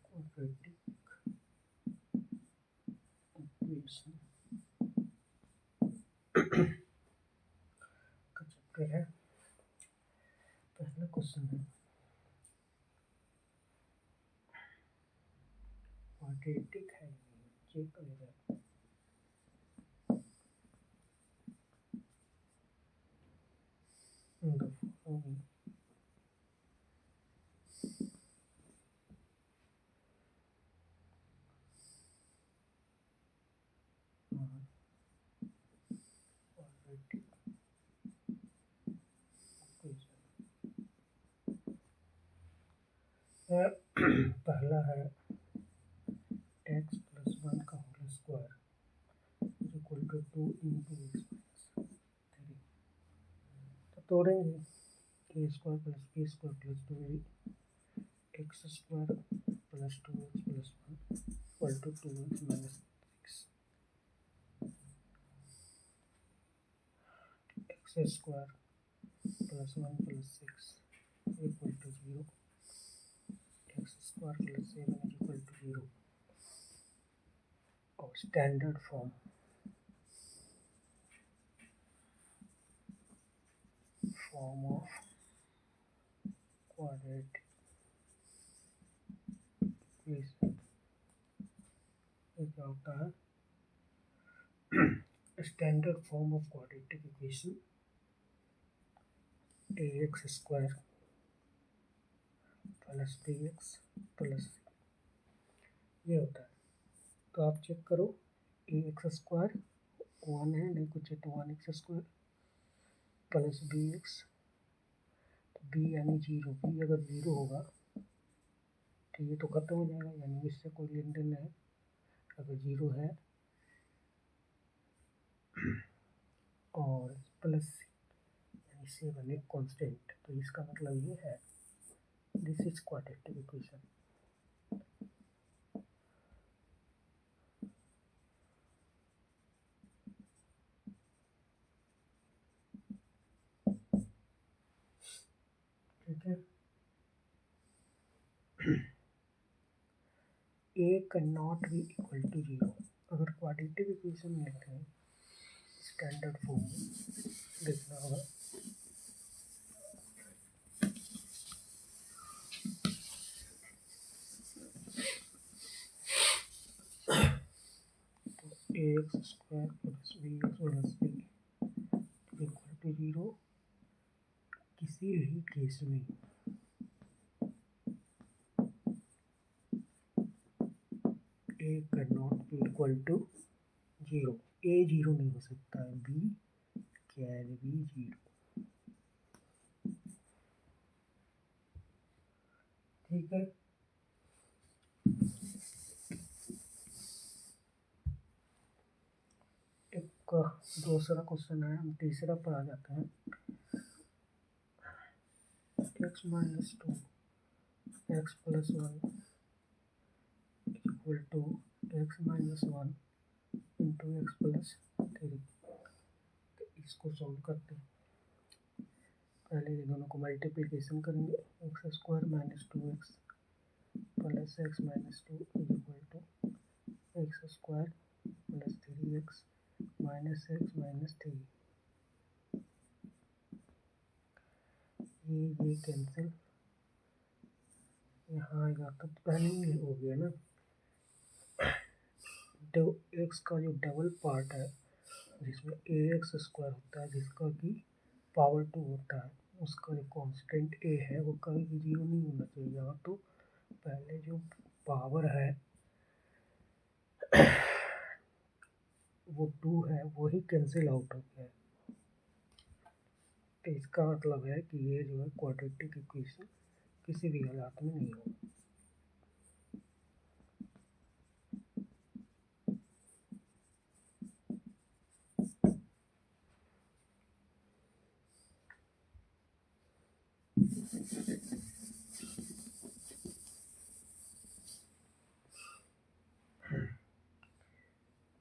Quadratic equation का chapter है। पहला क्वेश्चन है क्वाड्रेटिक है चेक करेगा। The following quadratic equation। पहला है x + 1 का whole square equal to 2 into x minus 3। तो तोड़ेंगे a square plus b square plus 2x square plus 2x plus 1 equal to 2x minus 6। x square plus 1 plus 6 equal to 0। x square plus 7 equal to 0। और standard form of quadratic equation क्या होता है? Standard form of quadratic equation ax square plus bx plus ये होता है। तो आप check करो ax स्क्वायर 1 है, नहीं कुछ है तो 1x square plus bx, b यानी 0, b अगर 0 होगा तो ये तो खत्म हो जाएगा, यानी इससे कोई लेन देन नहीं। अगर 0 है और प्लस यानी 7 एक कॉन्स्टेंट, तो इसका मतलब ये है दिस इज क्वाड्रेटिक इक्वेशन। ठीक है। a can not be equal to 0। अगर क्वाड्रेटिक इक्वेशन लेते हैं स्टैंडर्ड फॉर्म में लिखना होगा तो ax square plus bx plus c equal to 0 किसी भी केस में a can not be equal to 0। a 0 नहीं हो सकता है, b कैन बी 0। ठीक है। एक दूसरा क्वेश्चन है, हम तीसरा पर आ जाते हैं। x minus 2 x plus 1 equal to x minus 1 into x plus 3। तो इसको सॉल्व करते हैं। पहले ये दोनों को मल्टीप्लिकेशन करेंगे। X square minus 2x plus x minus 2 equal to x square plus 3x minus x minus 3। ये कैंसिल यहाँ आएगा, तो पहले ही हो गया ना। तो एक्स का जो डबल पार्ट है जिसमें ए एक्स स्क्वायर होता है, जिसका कि पावर 2 होता है, उसका जो कांस्टेंट ए है वो कभी भी 0 नहीं होना चाहिए। यहाँ तो पहले जो पावर है वो 2 है, वही कैंसिल आउट हो गया है। तो इसका मतलब है कि ये जो है क्वाड्रेटिक इक्वेशन किसी भी हालात में नहीं होगा।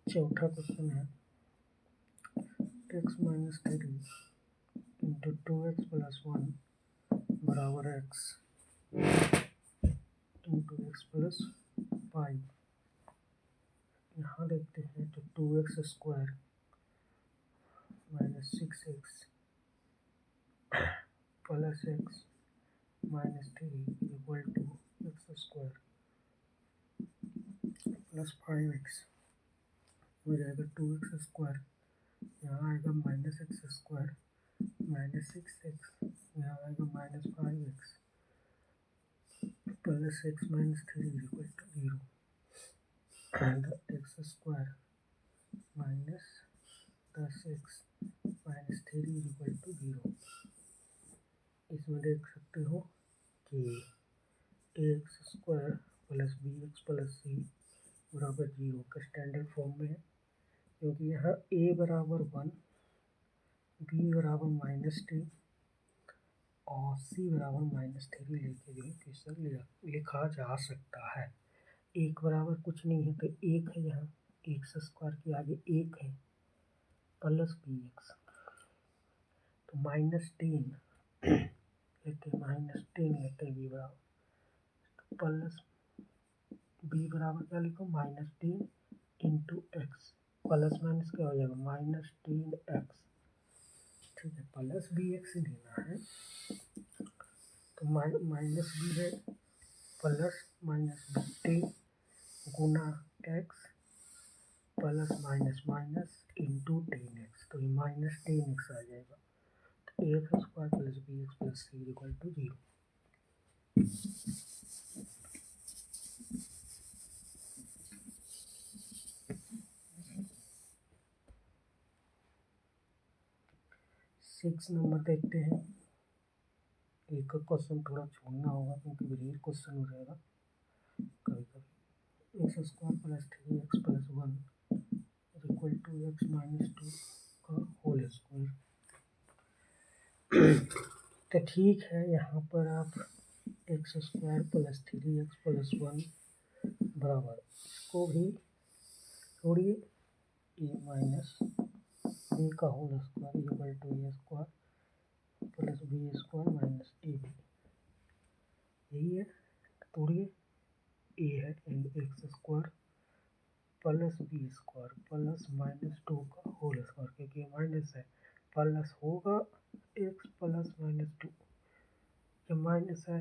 चौथा क्वेश्चन है x minus 3 into 2x plus 1 बराबर एक्स इंटू एक्स प्लस 5। यहाँ देखते हैं तो 2x² minus 6x plus x minus 3 equal to x² plus 5x हो जाएगा 2x²। यहाँ आएगा माइनस x² माइनस 6x, यहाँ आएगा minus 5x plus x minus 3 equal to 0 and x² minus 10x minus 3 equal to 0। इसमें देख सकते हो कि ax² plus bx plus c बराबर 0 का स्टैंडर्ड फॉर्म में है, क्योंकि यहाँ a बराबर 1, b बराबर माइनस 2 और c बराबर माइनस 3 लेके जो है क्वेश्चन लिखा जा सकता है। एक बराबर कुछ नहीं है तो एक है, यहाँ x² के आगे एक है प्लस bx, तो माइनस 10 लेते माइनस 10 लेते b बराबर, तो प्लस b बराबर क्या लिखो minus 10 into x, plus minus क्या हो जाएगा माइनस 10x, ठीक है। प्लस bx लेना है तो माइनस b है प्लस माइनस 10 गुना x plus minus minus into 10x, तो ये माइनस 10x आ जाएगा। तो ax² plus bx plus c equal to 0। Six number देखते हैं। एक क्वेश्चन थोड़ा छोड़ना होगा क्योंकि रिपीट क्वेश्चन हो जाएगा कभी कभी। x² plus 3x plus 1 equal to x minus 2 का होल स्क्वायर। तो ठीक है, यहाँ पर आप x² प्लस 3x प्लस 1 बराबर, इसको भी छोड़िए, a माइनस b का whole square equal to a² plus b² minus ab, यही है। तोड़िए, a है x² plus b² plus minus 2 का होल स्क्वायर, क्योंकि ये माइनस है, प्लस होगा x प्लस माइनस 2, जब माइनस है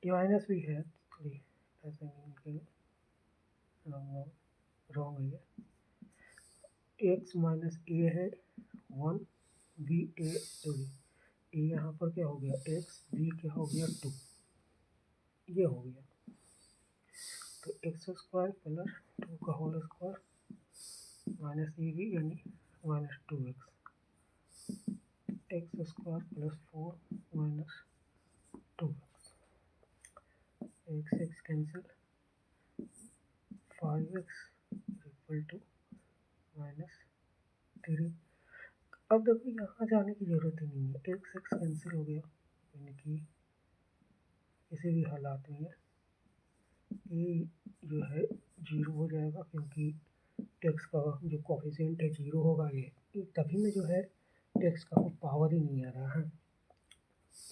ये माइनस भी है, थोड़ी ऐसे नहीं रॉन्ग है ये। x माइनस a है 1, b a सॉरी a यहाँ पर क्या हो गया x, b क्या हो गया 2, ये हो गया। तो x² प्लस 2 का whole square minus a b यानी minus 2x, x² plus 4 minus 2x, x cancel, 5x equal to minus 3। अब देखो यहाँ जाने की ज़रूरत ही नहीं है, x कैंसिल हो गया, यानी कि किसी भी हालात में ये जो है 0 हो जाएगा, क्योंकि x का जो कोफिशिएंट है 0 होगा। ये तभी में जो है x का कोई पावर ही नहीं आ रहा है,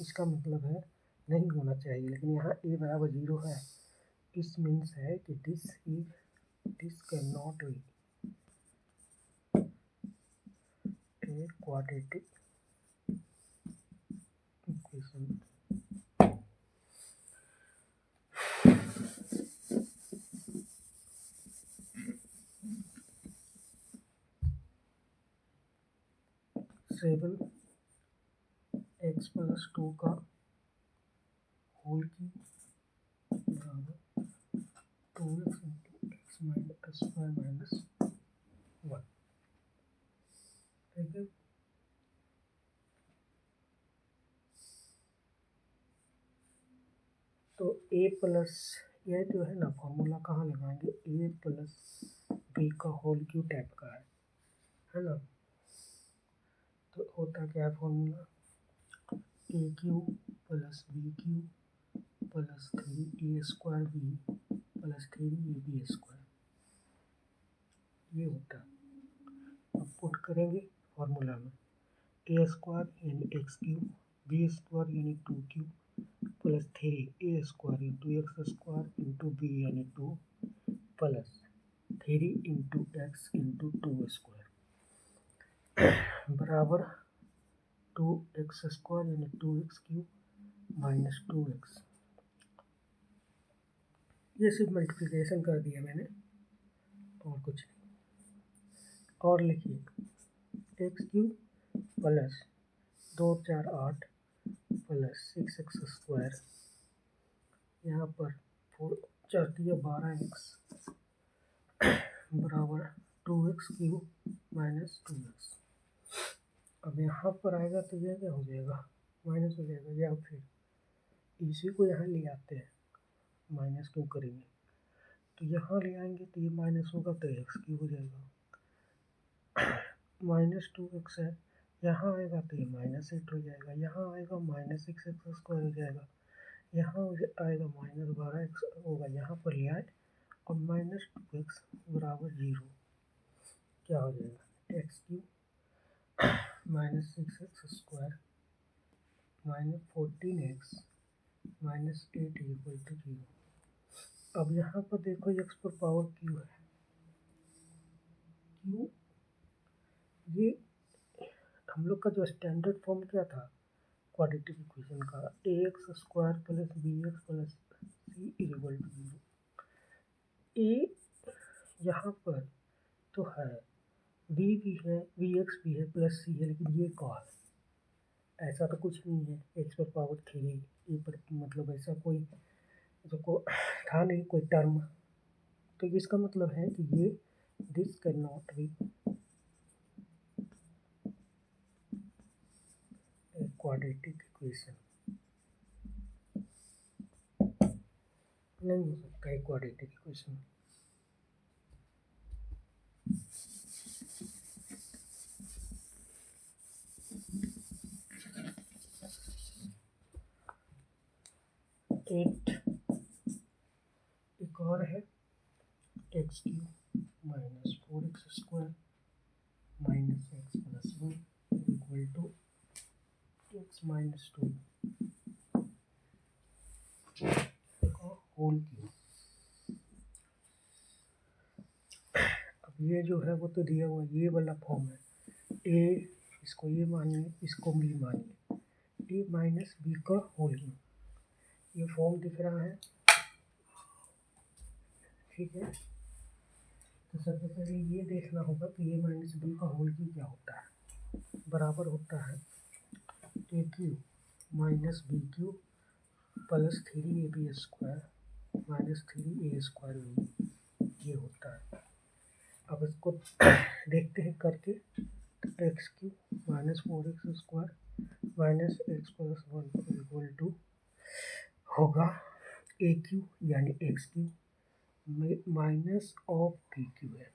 इसका मतलब है नहीं होना चाहिए, लेकिन यहाँ a बराबर 0 है। इस मीन्स है कि this can not B a quadratic equation। Seven x plus 2 का होल की बराबर 2x into x minus 5 minus 1, ठीक है। तो a प्लस, यह जो है ना फॉर्मूला कहाँ लगाएंगे, a प्लस b का होल क्यूब टाइप का है ना। तो होता क्या है formula, a cube plus b cube plus 3a² b plus 3ab², ये होता है। अब पुट करेंगे फॉर्मूला में, a² यानी x³ बी स्क्वायर यानी 2q plus 3a² into x square into b यानी 2 प्लस 3 इंटू एक्स इंटू 2 स्क्वायर बराबर 2x² यानी 2x³ माइनस 2x। ये सिर्फ मल्टीप्लिकेशन कर दिया मैंने और कुछ नहीं। और लिखिए x³ प्लस 2 4 8 प्लस 6x², यहाँ पर 4 12x बराबर 2x³ माइनस 2x। अब यहाँ पर आएगा तो यह क्या हो जाएगा, माइनस हो जाएगा, या फिर इसी को यहाँ ले आते हैं, माइनस क्यों करेंगे, तो यहाँ ले आएंगे तो ये माइनस होगा तो x³ हो जाएगा, माइनस 2x है, यहाँ आएगा तो ये माइनस 8 हो जाएगा, यहाँ आएगा माइनस 6x² हो जाएगा, यहाँ आएगा माइनस 12x होगा, यहाँ पर ले आए और माइनस 2x बराबर 0 क्या हो जाएगा, x³ minus 6x² minus 14x minus 8 equal to 0। अब यहाँ पर देखो x पर पावर q है, q ये हम लोग का जो स्टैंडर्ड फॉर्म क्या था क्वाड्रेटिक इक्वेशन का, ax² plus bx plus c equal to 0। a यहाँ पर तो है, b भी है, bx भी है, प्लस c है, लेकिन ये क्या है, ऐसा तो कुछ नहीं है, x पर पावर 3 ए पर, मतलब ऐसा कोई जो था नहीं कोई टर्म, तो इसका मतलब है कि ये this can not B quadratic equation, नहीं हो सकता है क्वाड्रेटिक इक्वेशन। एट एक और है, x³ minus 4x² minus x plus 1 equal to x minus 2 whole cube. अब ये जो है वो तो दिया हुआ ये वाला फॉर्म है, a इसको ये मानिए, इसको b मानिए, a माइनस बी का होल क्यूब, ये फॉर्म दिख रहा है, ठीक है। तो सबसे पहले ये देखना होगा कि a माइनस बी का होल क्यूब क्या होता है, बराबर होता है a³ minus b³ plus 3ab² minus 3a², ये होता है। अब इसको देखते हैं करके, x³ minus 4x² minus x plus 1 equal to होगा a³ यानी x³ माइनस ऑफ b³ है,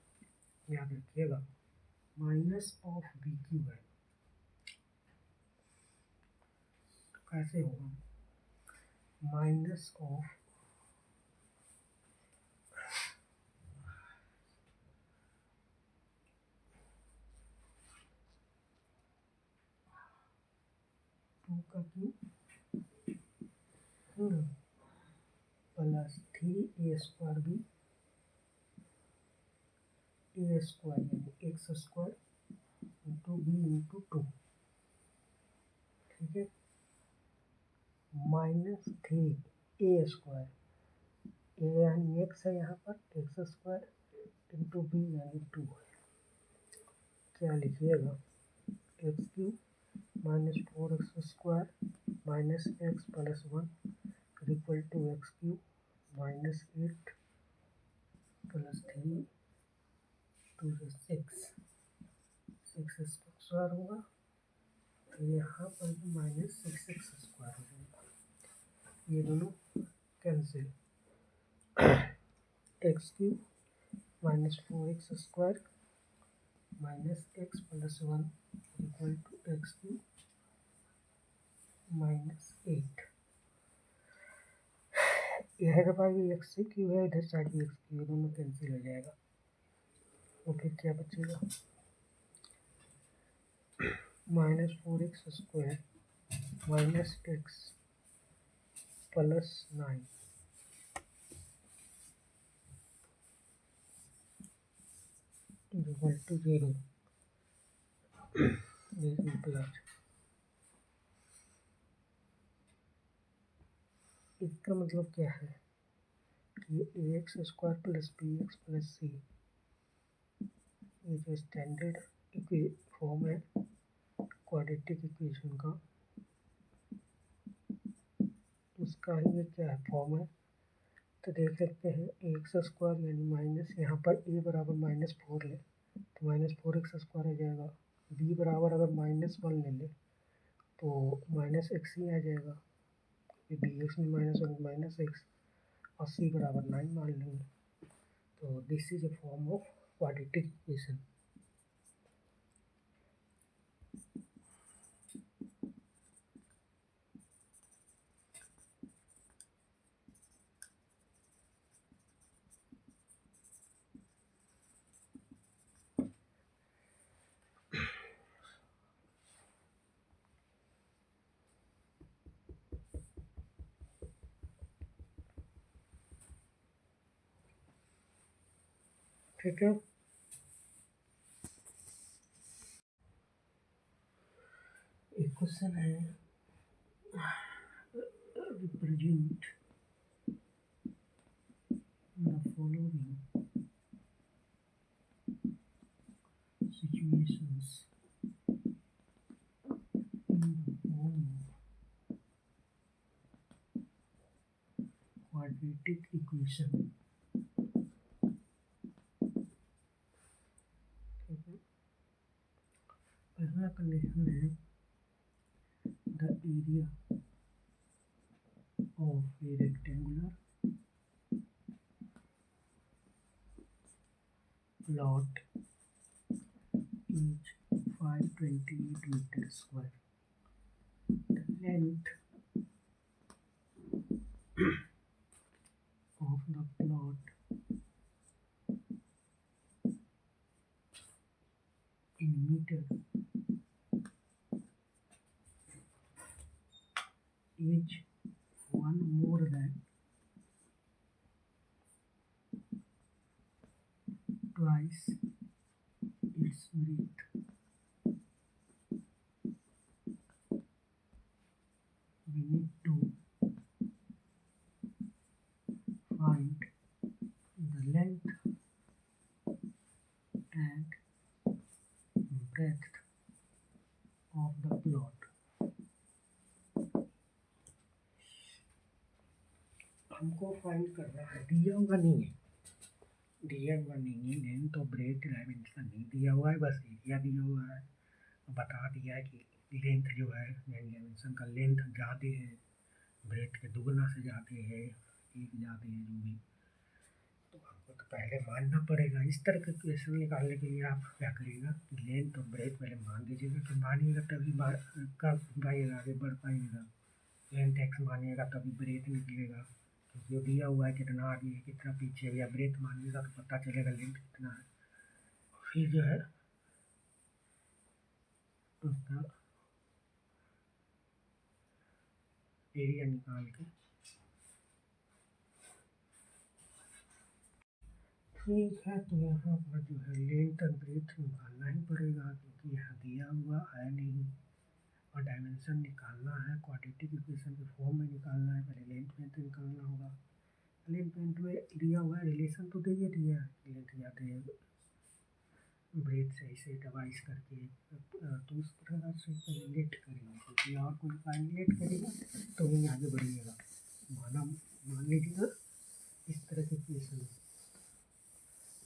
याद रखिएगा माइनस ऑफ b³ है, तो कैसे होगा, माइनस ऑफ टू का cube plus 3a² b a² यानी x² इंटू b इंटू 2, ठीक है, माइनस 3a² a यानी x है यहाँ पर, x² इंटू b यानी 2 है, क्या लिखिएगा, x³ minus 4x² minus x plus 1 equal to x³ minus 8 plus 3 2 से 6 स्क्वायर होगा, फिर यहाँ पर भी माइनस 6x² हो जाएगा, ये दोनों cancel, x³ minus 4x² minus x plus 1 equal to x³ minus 8, यह है भाई x³ है, इधर साइड भी x³ दोनों कैंसिल हो जाएगा, तो फिर क्या बचेगा, minus 4x² minus x plus 9 equal to 0। Plus इसका मतलब क्या है कि a x square plus b x plus c ये जो स्टैंडर्ड फॉर्म है क्वाड्रेटिक इक्वेशन का, उसका ही ये क्या है फॉर्म है। तो देख सकते हैं ए एक्स स्क्वायर यानी माइनस, यहाँ पर ए बराबर -4 ले तो -4x² आ जाएगा। बी बराबर अगर -1 ले ले तो -x ही आ जाएगा, बी एक्स में -1 -x, और सी बराबर 9 मान लेंगे। तो this is a form of quadratic equation. ठीक है, एक क्वेश्चन है, represent the following situations in the form of quadratic equation। ठीक है, पहला कंडीशन है the area of a rectangular plot is 528 metre square. The length of the plot in meter is 1 more than twice its breadth। We need to find the length and breadth of the plot। हमको find करना है, दिया हुआ नहीं है, length और breath dimension नहीं दिया हुआ है, बस एरिया दिया हुआ है। बता दिया है कि लेंथ जो है डायमेंशन का लेंथ ज़्यादा है, ब्रेथ के दुगना से ज़्यादा है, एक ज़्यादा है जो भी, तो आपको तो पहले मानना पड़ेगा। इस तरह के क्वेश्चन निकालने के लिए आप क्या करिएगा, लेंथ और ब्रेथ पहले मान दीजिएगा, तो मानिएगा तभी कब आगे बढ़ पाइएगा। लेंथ एक्स मानिएगा तभी ब्रेथ निकलेगा, जो दिया हुआ है कितना आगे है कितना पीछे है, या ब्रेथ मानिएगा तो पता चलेगा लेंथ कितना है। फिर जो है उसका एरिया निकाल के, ठीक है, तो यहाँ पर जो है लेंथ और ब्रेथ निकालना ही पड़ेगा, क्योंकि यहाँ दिया हुआ है नहीं, और डायमेंशन निकालना है क्वाड्रेटिक इक्वेशन के फॉर्म में निकालना है। पहले लेंथ ब्रेथ निकालना होगा। लेंथ ब्रेथ में दिया हुआ है, रिलेशन तो दिया है, लेंथ ज़्यादा है, ब्रेथ से ऐसे डिवाइस करके, तो उस तरह से लेट करेंगे, क्योंकि और कोई फाइन लेट करेगा तो वहीं आगे बढ़िएगा। मान लीजिएगा इस तरह के क्वेश्चन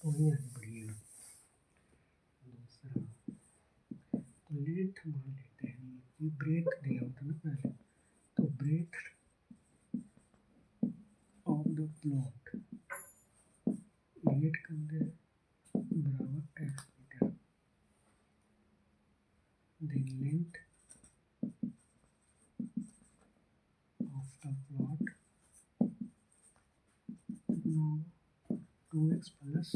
तो वहीं आगे बढ़िएगा। दूसरा तो लेंथ मान लेते हैं, ये ब्रेथ दिया होता ना पहले, तो breadth of the plot let कर दे बराबर x metre, the length of the plot now 2x plus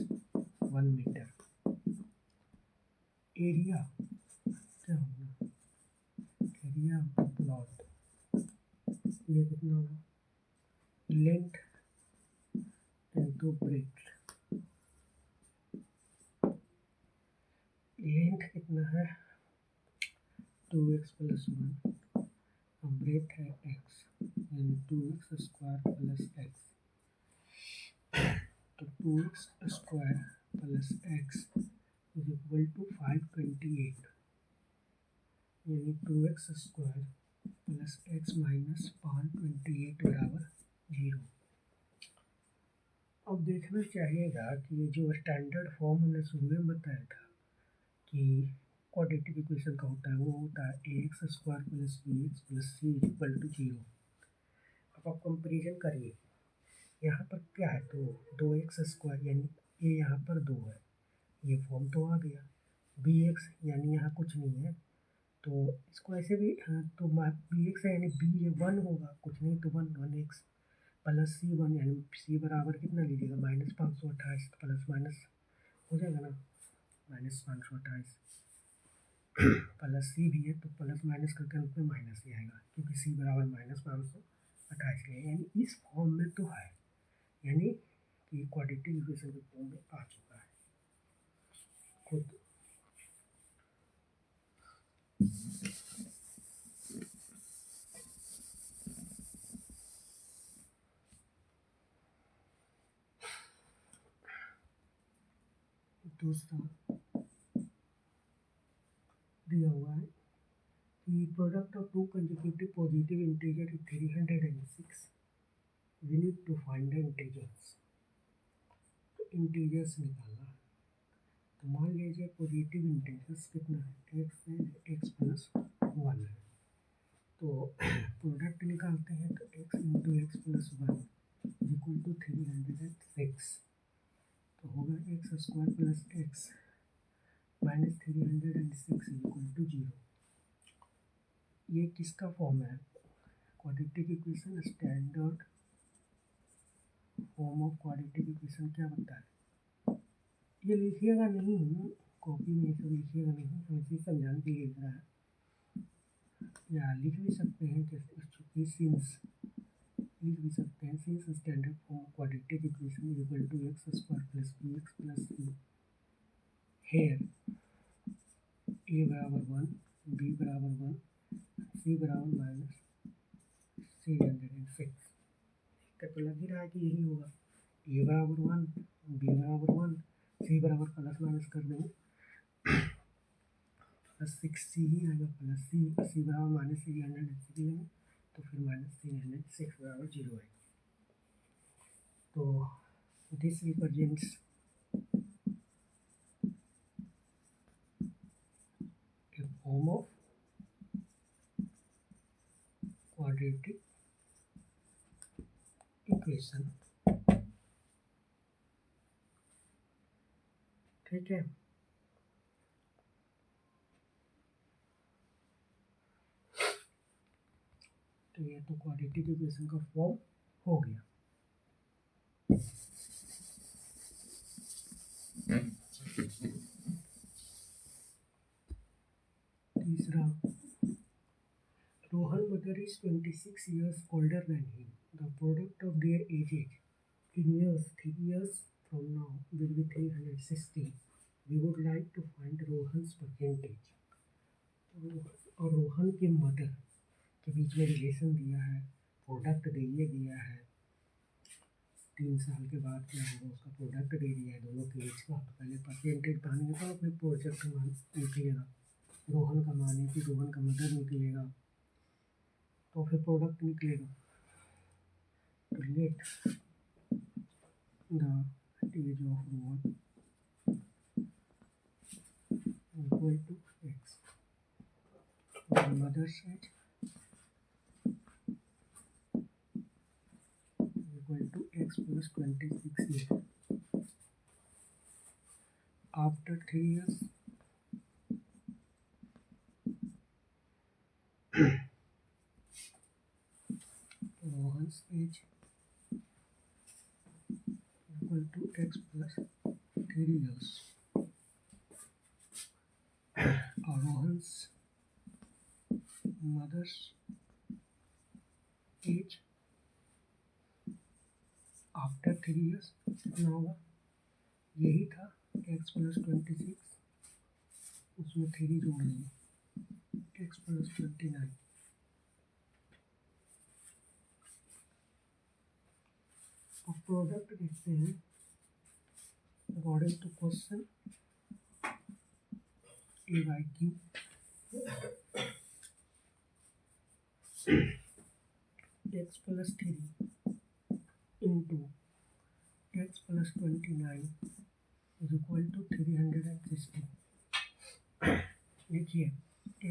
1 metre. Area क्या होगा, एरिया ऑफ द प्लॉट ये कितना होगा, लेंथ इंटू ब्रेथ। लेंथ कितना है 2x प्लस 1, और ब्रेथ है x, यानी 2x स्क्वायर प्लस x। तो 2x square plus x is equal to 528, यानी 2x square plus x minus 528 बराबर 0। अब देखना चाहिएगा कि ये जो स्टैंडर्ड फॉर्म हमने शुरू में बताया था कि क्वाड्रेटिक इक्वेशन का होता है, वो होता है ax square plus bx plus c equal to 0। अब आप कंपेरिजन करिए, यहाँ पर क्या है, तो 2x स्क्वायर यानी ये यहाँ पर 2 है, ये फॉर्म तो आ गया। bx यानी यहाँ कुछ नहीं है, तो इसको ऐसे भी तो bx है यानी b 1 होगा, कुछ नहीं तो 1x प्लस c1 यानी c बराबर कितना लीजिएगा -528, प्लस माइनस हो जाएगा ना, -528 प्लस सी भी है तो प्लस माइनस करके अंत में माइनस ही आएगा, क्योंकि सी बराबर -528 है, यानी इस फॉर्म में तो है, यानी कि क्वाड्रेटिक इक्वेशन के फॉर्म में आ चुका है खुद। दूसरा दिया हुआ है कि product of two consecutive positive integer 306, we need to find the integers. तो इंटीजर्स निकालना है, तो मान लीजिए पॉजिटिव इंटीजर्स कितना है, x है, x प्लस 1 है, तो प्रोडक्ट निकालते हैं, तो x into x plus 1 equal to 306, तो होगा x square plus x minus 306 equal to 0। ये किसका फॉर्म है, quadratic equation standard form of quadratic equation क्या बनता है। ये लिखिएगा नहीं, कॉपी में सब लिखिएगा नहीं, हम इसी समझाने के लिए लिख रहा है, या लिख भी सकते हैं कि सिंस लिख भी सकते हैं, since standard form of quadratic equation equal to x square plus b x plus c, here a बराबर 1, बी बराबर 1, सी बराबर माइनस 306। इसका तो लग ही रहा है कि यही होगा, ए बराबर 1, बी बराबर 1, सी बराबर प्लस माइनस कर देंगे प्लस 6 ही आएगा, प्लस सी बराबर माइनस 306 लेंगे तो फिर माइनस 306 बराबर 0 आएगा। तो this represents a form of quadratic equation. ठीक है, तो ये तो क्वाड्रेटिक इक्वेशन का फॉर्म हो गया। तीसरा, Rohan mother is 26 years older than him. The product of their ages in years 3 years from now will be 360. We would like to find Rohan's percentage. और रोहन के मदर के बीच में रिलेशन दिया है, प्रोडक्ट दे दिया है, 3 साल के बाद क्या होगा उसका प्रोडक्ट दे दिया है दोनों के बीच का, तो पहले परसेंटेज मानेंगे तो अपने प्रोजेक्ट मान निकलेगा, रोहन का माने कि रोहन का मदर निकलेगा, तो फिर प्रोडक्ट निकलेगा। तो let the age of Rohan equal to x, mother's age equal to x plus 26 year. After 3 years Rohan's age equal to x plus 3 years, और Rohan's mother's as after 3 years कितना होगा, यही था x + 26, उसमें 3 जोड़ देंगे, x + 29। अब प्रोडक्ट देखते हैं according to question A/Q। x + 3 into x + 29 is equal to 360। देखिए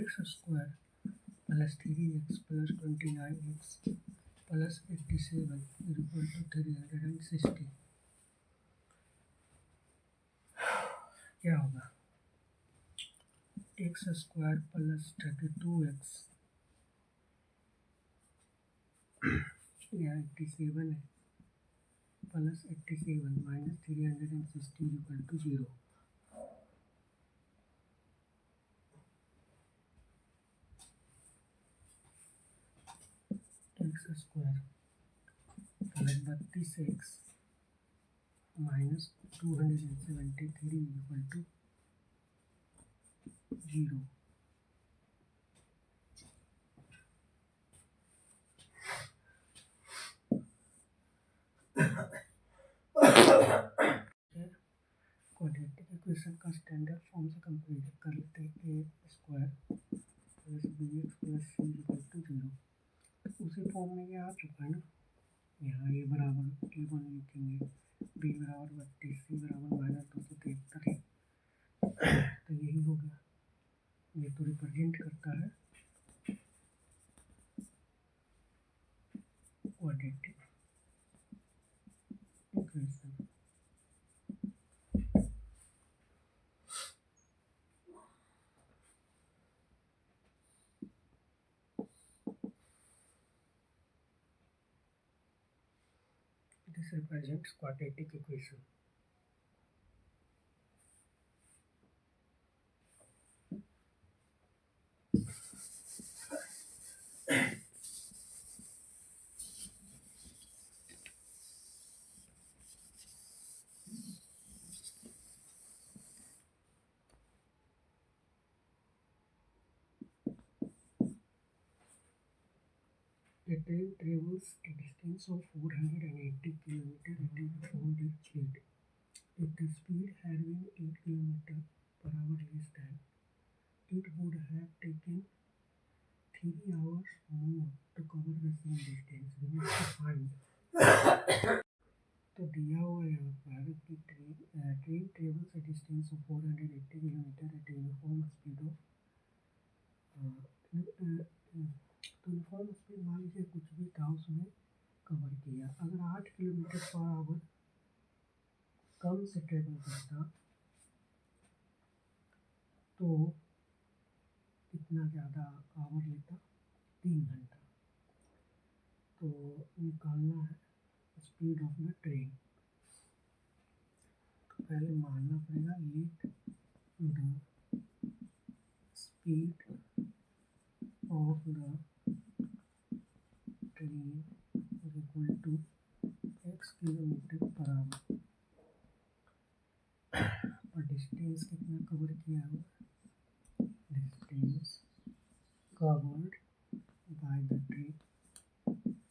x² + 3x + 29x + 87 is equal to 360। क्या होगा, x² + 32x या 87 है + 87 - 360 is equal to 0। x² + 32x - 273 is equal to 0। Quadratic equation का स्टैंडर्ड फॉर्म से compare कर लेते हैं, a² + bx + c = 0। उसी फॉर्म में ये आ चुका है ना, यहाँ a बराबर a1 लिखेंगे, b बराबर 32, c बराबर -273 है, तो यही हो गया। ये तो रिप्रेजेंट करता है quadratic equation. This represents quadratic equation। A train travels a distance of 480 km at a four-day speed. If the speed had been 8 km/h less than, it would have taken 3 hours more to cover the same distance। We need to find। तो दिया हुआ यहाँ पर कि train travels a distance of 480 km at a uniform speed of तो uniform speed मान लीजिए कुछ भी था उसमें कवर किया। अगर 8 km/h कम से ट्रेवल करता तो कितना ज़्यादा आवर लेता, 3 घंटा। तो निकालना है स्पीड ऑफ द ट्रेन, तो पहले मानना पड़ेगा let the speed of the train is equal to x km/h। और डिस्टेंस कितना कवर किया है, distance covered by the train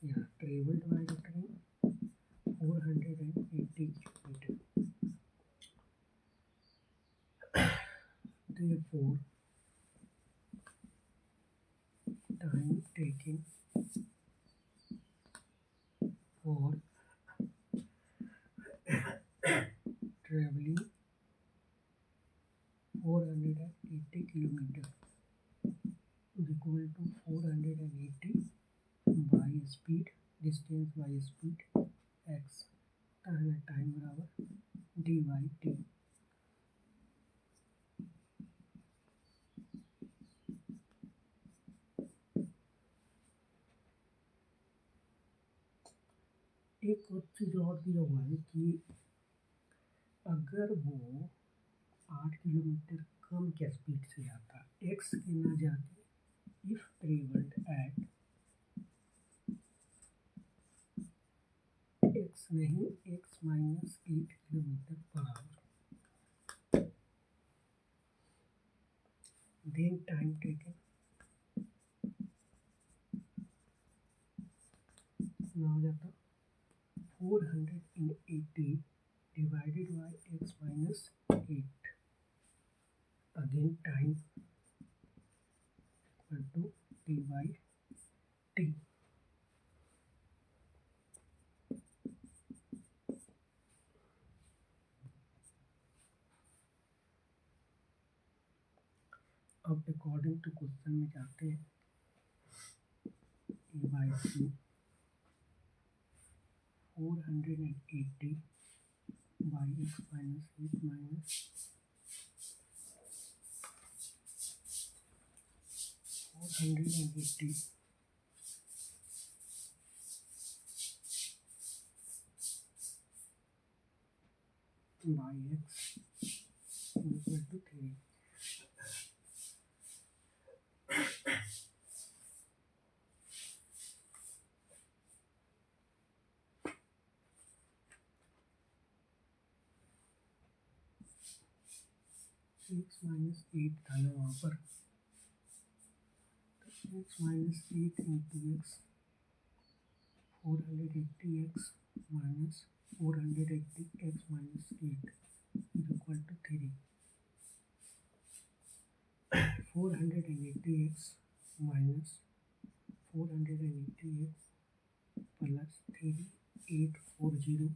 या travelled by the train 480 km। Therefore time taken for traveling 480 km is equal to 480 by speed, distance by speed x, time बराबर d/t। एक और चीज़ और दिया हुआ है कि अगर वो 8 किलोमीटर कम क्या स्पीड से जाता, x के ना जाके इफ ट्रेवल्ड एट x नहीं x minus 8 kilometre per hour. Then time taken कितना हो जाता 480 divided by x minus 8। Again time equal to t by t. अब अकॉर्डिंग टू क्वेश्चन में जाते हैं a by c 480 by x minus 8 minus 480 by x equal to 3। x minus 8 था ना वहाँ पर, तो x minus 8 into x 480x minus 480x minus 8 equal to 3। 480x minus 480x plus 3840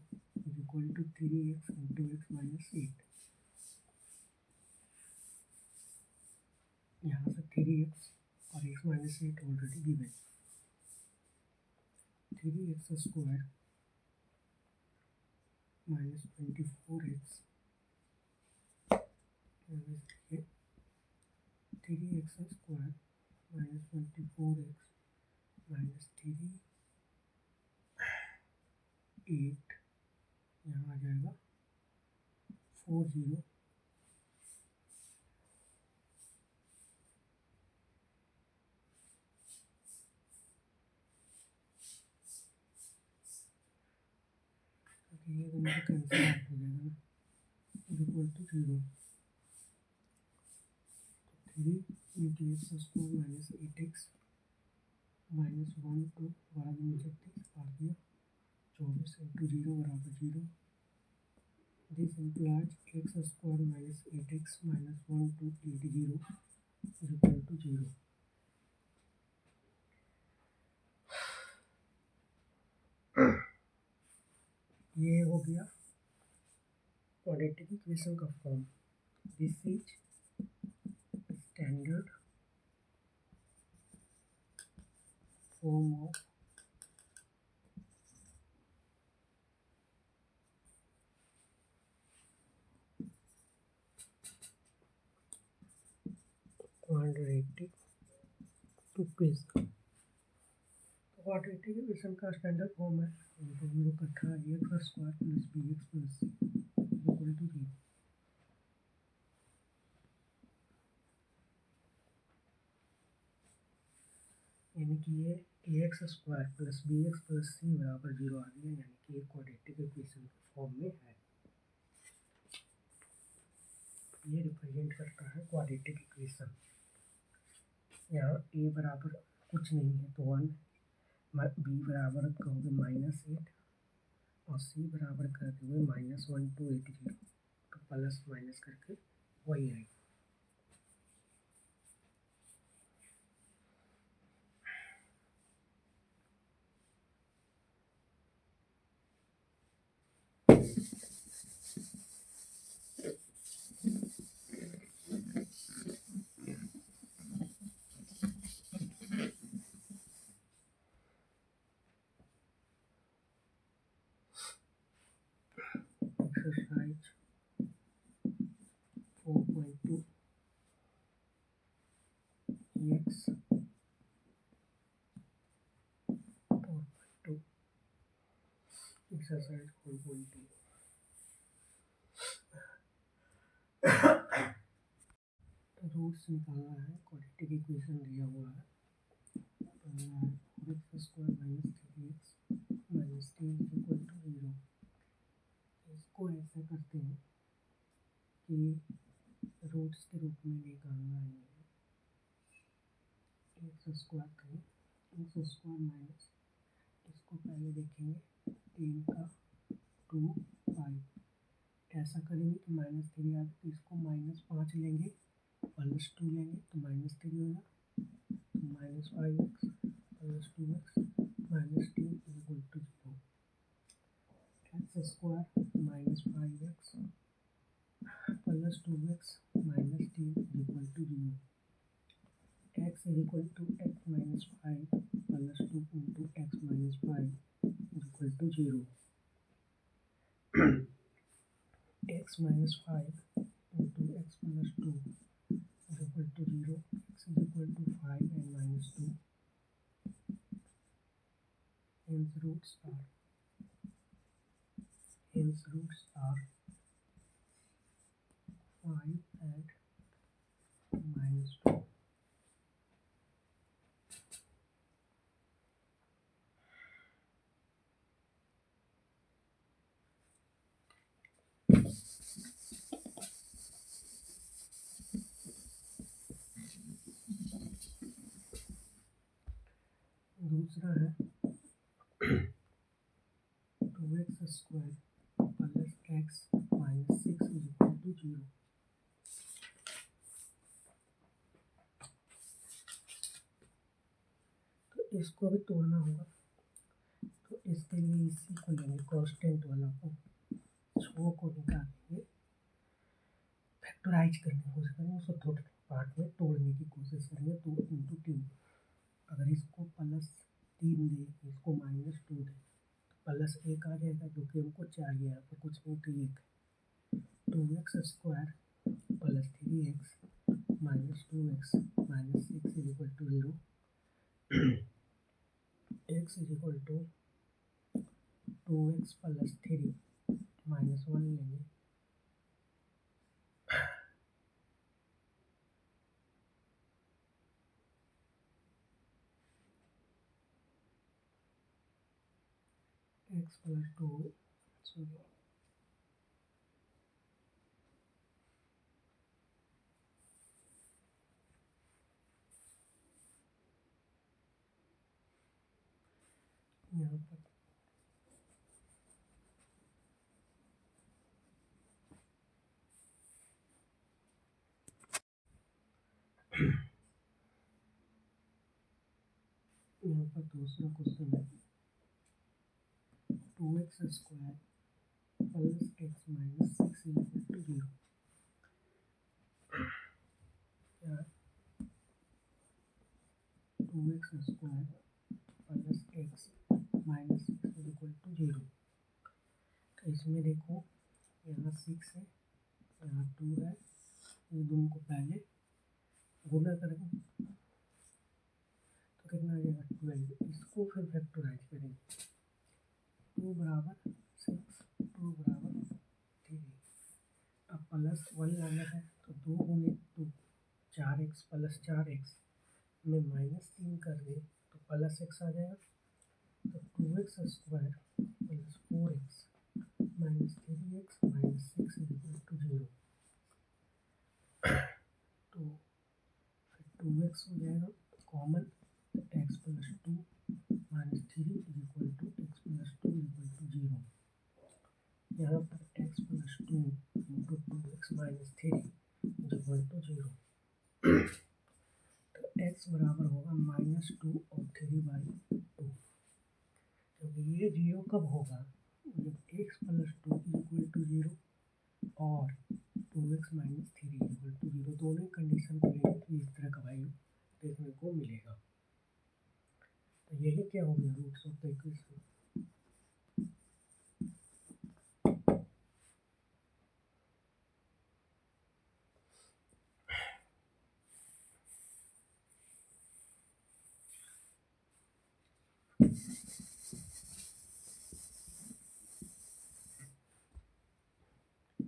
equal to 3x into x minus 8। यहाँ से 3x और x minus 8 already given. 3x square minus 24x 3x square minus 24x minus 8 यहाँ आ जाएगा 40 ये दोनों cancel out हो जाएगा ना, equal to 0। 3 into x square minus 8x minus 1 to 12 में 36 काट दिया 24 इंटू 0 बराबर 0। This implies x square minus 8x minus 1 two 80 equal to 0। ये हो गया क्वाड्रेटिक इक्वेशन का form. This is standard form of quadratic equation. Quadratic equation का standard form है तो हम लोग का था x square plus b x plus c equal to 0। यानी कि ये a x square plus b x plus c बराबर 0 आ गया, यानी कि ये क्वाड्रेटिक इक्वेशन के फॉर्म में है। ये रिप्रेजेंट करता है क्वाड्रेटिक इक्वेशन। यहाँ ए बराबर कुछ नहीं है तो 1, बी बराबर कहोगे -8 और सी बराबर कर दोगे -1 टू 80 तो प्लस माइनस करके वही आएगा। एक्सरसाइज 4.2 एक्स 4.2 एक्सरसाइज 4.2 रूट्स निकालना है। क्वाड्रेटिक इक्वेशन दिया हुआ है, पहला है 4x square minus 3x minus 10 equal to 0। सकते हैं कि रूट्स के रूप में निकालना है x square 3 x square minus, इसको पहले देखेंगे 3 का 2 5, ऐसा करेंगे कि -3 आ तो इसको -5 लेंगे +2 लेंगे तो -3 होगा, तो -5x +2x -2 equal to 0, x square -5x +2x -3 equal to 0, x equal to x minus 5 +2 into x minus 5 equal to 0, x minus 5 into x plus 2 equal to 0, x equal to 5 and -2, hence roots are 5 and -2. दूसरा है 2x square plus x minus 6 equal to 0, तो इसको भी तोड़ना होगा, तो इसके लिए इसी को लेंगे कांस्टेंट वाला को, छो को निकालेंगे, फैक्टराइज करने की कोशिश करेंगे, उसको थोड़े पार्ट में तोड़ने की कोशिश करेंगे, 2 इंटू 3, अगर इसको +3 दे इसको -2 दे तो +1 आ जाएगा, जो कि हमको चाहिए, यहाँ पर कुछ नहीं तो 1, 2x square plus 3x minus 2x minus 6 equal to 0, x equal to 2x plus 3 -1 लेंगे, x प्लस 2 सॉरी यहाँ पर दूसरा क्वेश्चन है 2x square plus x minus 6 equal to 0, क्या 2x square plus x minus 6 equal to 0, तो इसमें देखो यहाँ 6 है, यहाँ 2 है, ये दोनों को पहले गुना करेंगे तो कितना आ जाएगा 12, इसको फिर फैक्टराइज करेंगे, 2 बराबर 6 2 बराबर 3, अब +1 लाना है तो 2 गुने 2 4x प्लस 4x में -3 कर दे तो +x आ जाएगा, तो 2x square plus 4x minus 3x minus 6 equal to 0, तो फिर 2x हो जाएगा common, x plus 2 minus 3 equal to x plus 2 equal to 0, यहाँ पर x plus 2 into 2x minus 3 equal to 0, तो x बराबर होगा -2 और 3/2, क्योंकि ये 0 कब होगा जब x प्लस 2 इक्वल टू 0 और 2x माइनस 3 इक्वल टू 0, दोनों कंडीशन को लेकर तो इस तरह का वैल्यू देखने को मिलेगा, तो यही क्या हो गया रूट्स ऑफ द इक्वेशन।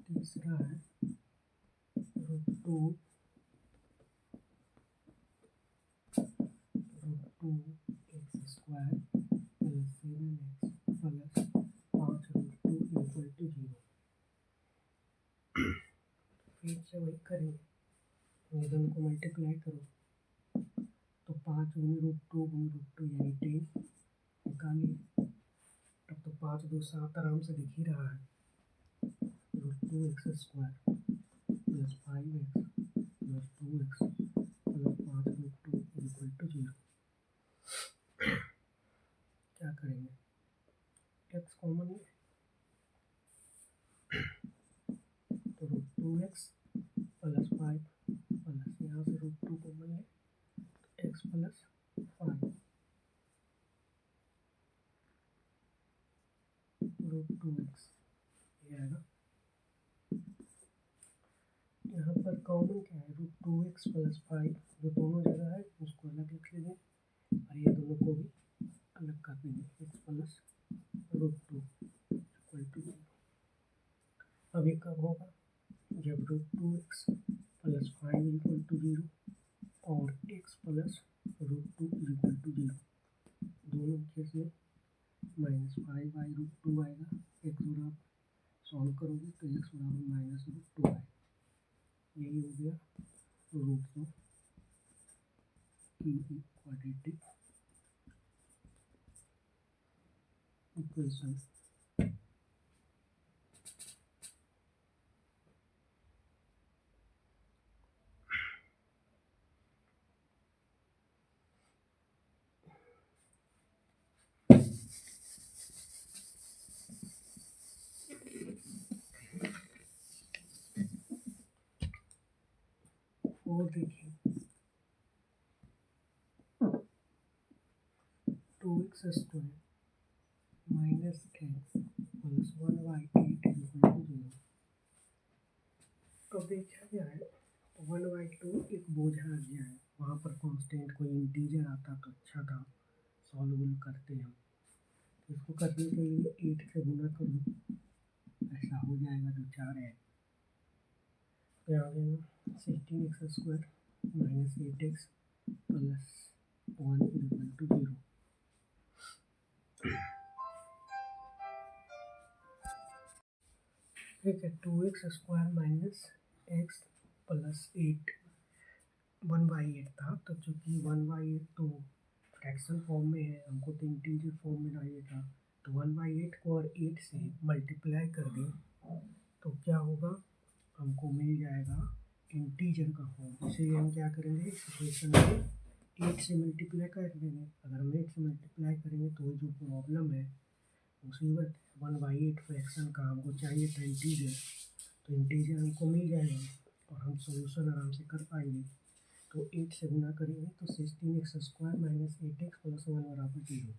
तीसरा है √2 x square plus 7x plus 5 √2 equal to 0, करेंगे। ये दोनों को मल्टीप्लाई करो तो 5 गुनी रूट टू यानी 10 निकालिए। तब तो 5 2 7 आराम से दिख ही रहा है। √2x² plus 5x plus 2x plus 5 √2 = 0। क्या करेंगे, x कॉमन है तो √2x प्लस 5 प्लस यहाँ से √2 कॉमन है तो x प्लस 5 √2x ये आएगा। यहाँ पर कॉमन क्या है, √2x प्लस 5 जो दोनों जगह है उसको अलग लिख लेंगे और ये दोनों को भी अलग कर देंगे। x plus √2 = 0। अब ये कब होगा, जब √2x प्लस 5 = 0 और x प्लस √2 = 0। दोनों केस में -5/√2 आएगा। x बराबर सॉल्व करोगे तो x बराबर -√2 आएगा। यही हो गया रूट्स ऑफ की क्वाड्रेटिक इक्वेशन। और देखिए 2x² - x प्लस 1/8 = 0। अब देखा क्या है, 1/2 एक बोझा आ गया है। वहाँ पर कांस्टेंट कोई इंटीजर आता तो अच्छा था, सॉल्व करते हम। इसको करने के लिए 8 से गुना करो, ऐसा हो जाएगा जो 4 है। क्या आ जाएगा 16x² - 8x प्लस 1 = 0। ठीक है, 2x² - x प्लस 8 1/8 था, तो चूँकि 1/8 तो फ्रैक्शन फॉर्म में है, हमको तो इंटीजर फॉर्म में चाहिए था, तो 1/8 को और 8 से मल्टीप्लाई कर दें तो क्या होगा, हमको मिल जाएगा इंटीजर का फॉर्म। इसीलिए हम क्या करेंगे, इक्वेशन में 8 से मल्टीप्लाई कर देंगे। अगर हम 8 से मल्टीप्लाई करेंगे तो जो प्रॉब्लम है मुसीबत 1/8 फ्रैक्शन का हमको चाहिए था इंटीजर, तो इंटीजर हमको मिल जाएगा और हम सॉल्यूशन आराम से कर पाएंगे। तो 8 से गुना करेंगे तो 16x² - 8x प्लस 1 बराबर 0।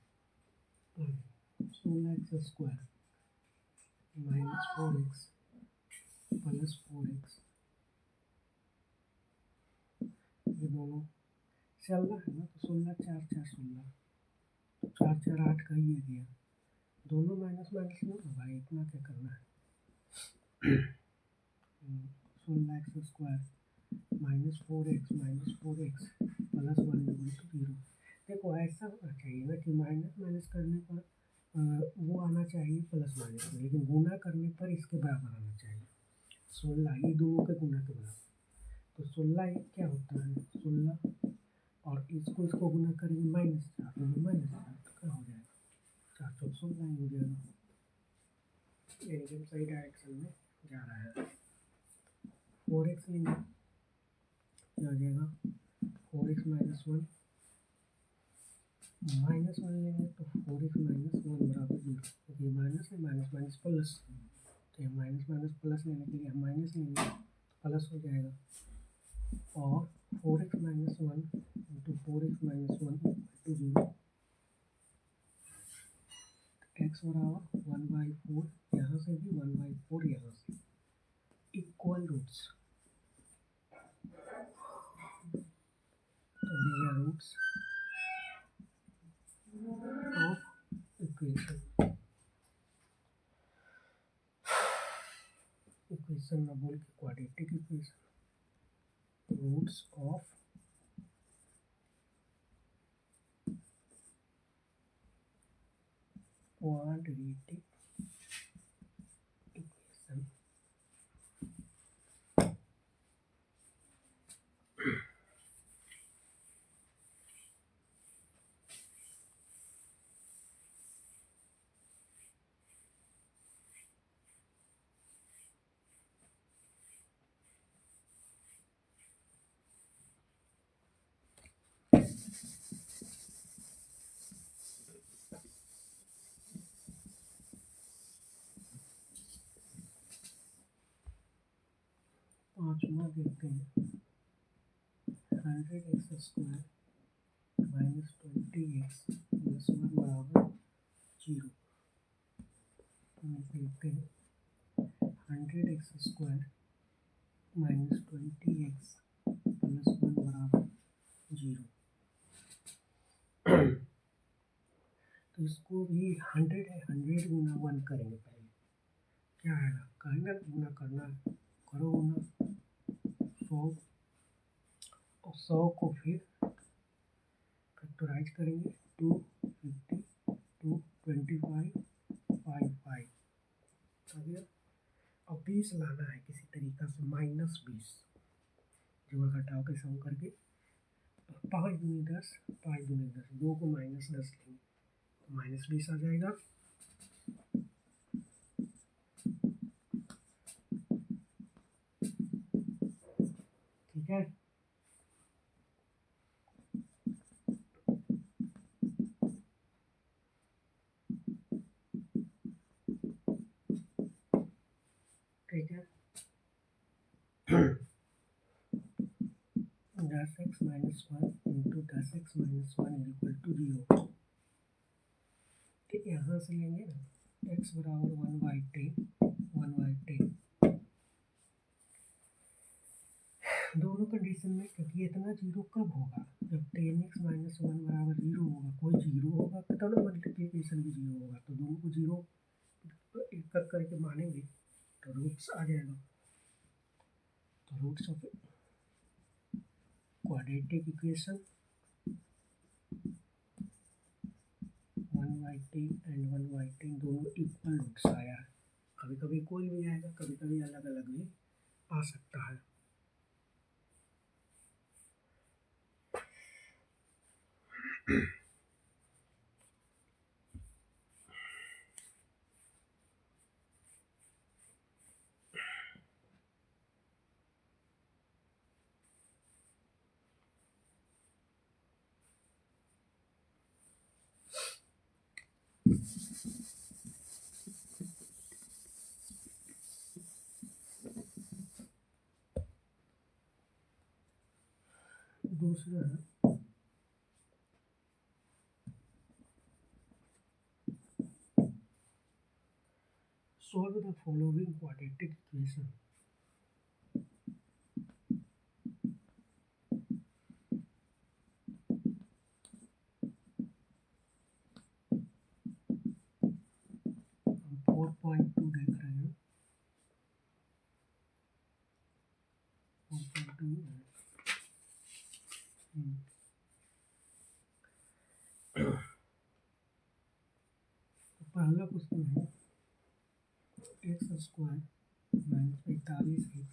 16x² - 4x प्लस 4x, ये दोनों चल रहा है ना, तो 16 4 4 16, 4 4 8 का ही गया, दोनों माइनस माइनस में तो भाई इतना क्या करना है। 16x² - 4x plus 1 = 0। देखो ऐसा होना चाहिए ना कि माइनस माइनस करने पर वो आना चाहिए प्लस माइनस में, लेकिन गुना करने पर इसके बराबर आना चाहिए। 16 ये दोनों के गुना के बराबर, तो 16 एक क्या होता है 16, और इसको गुना करेंगे -4 तो क्या हो जाएगा 4 4 16 हो जाएगा। यानी कि सही डायरेक्शन में जा रहा है। 4x लेंगे क्या हो जाएगा 4x - 1 -1 लेंगे तो 4x - 1 बराबर 0, क्योंकि माइनस है, माइनस माइनस प्लस, तो ये माइनस माइनस प्लस लेने के लिए हम माइनस लेंगे तो प्लस हो जाएगा। और 4x - 1 × 4x - 1 = 0। x बराबर 1/4, यहाँ से भी 1/4, यहाँ से इक्वल रूट्स, तो these are roots of equation में बोल के quadratic equation, roots of quadratic equation. यहाँ देखते हैं 100x² माइनस 20x प्लस 1 बराबर 0। देखते हैं 100x² माइनस 20x प्लस 1 बराबर 0। तो इसको भी 100 है, 100 गुना 1 करेंगे। पहले क्या आएगा, कहेंगे गुना करना है, करो गुना 100 और 100 को फिर फैक्टराइज करेंगे 250 225 55 आ गया। और 20 लाना है किसी तरीका से, -20 जोड़ घटाव के सम करके 5 दूनी 10 5 दूनी 10, 2 को -10 लेंगे तो -20 आ जाएगा। ठीक है, ठीक है। 10x - 1 into 10x - 1 equal to 0। ठीक, यहाँ से लेंगे ना x बराबर 1/10 दोनों कंडीशन में, क्योंकि इतना जीरो कब होगा, जब 10x - 1 बराबर 0 होगा। कोई जीरो होगा तो ना मल्टीप्लिकेशन भी जीरो होगा, तो दोनों को जीरो एक करके मानेंगे तो रूट्स आ जाएगा। तो roots of quadratic equation 1/10 and 1/10 दोनों इक्वल रूट्स आया है। कभी कभी कोई भी आएगा, कभी कभी अलग अलग भी आ सकता है। दूसरा है solve the following quadratic equation. हम 4.2 देख रहे हैं, 4.2 पहला क्वेश्चन है x² minus 45x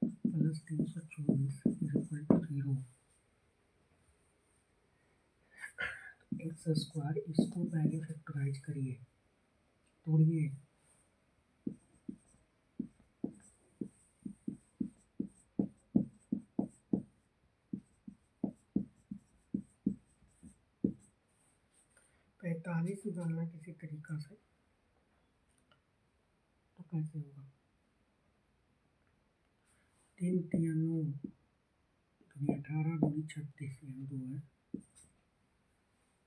plus 324 equal to 0। x² इसको पहले फैक्टराइज करिए, तोड़िए, पैंतालीस डालना किसी तरीका से, तो कैसे होगा, 3 3 9 18 दूनी 36, यहाँ 2 है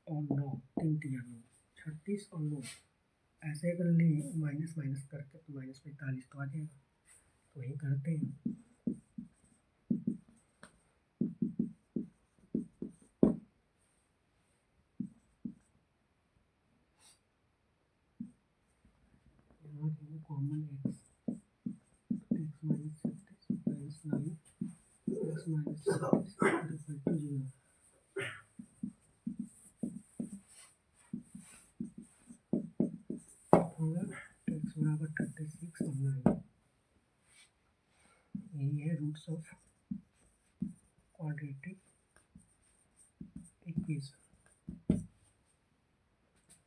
और 9, 3 3 9 36 और 9 ऐसे कर लिए, माइनस माइनस करके तो -45 तो आ जाएगा। तो वही करते हैं, यहाँ common x minus 36 minus 9 x minus 36 equal to 0। होगा x बराबर 36 और 9, यही है रूट्स ऑफ क्वाड्रेटिक इक्वेशन,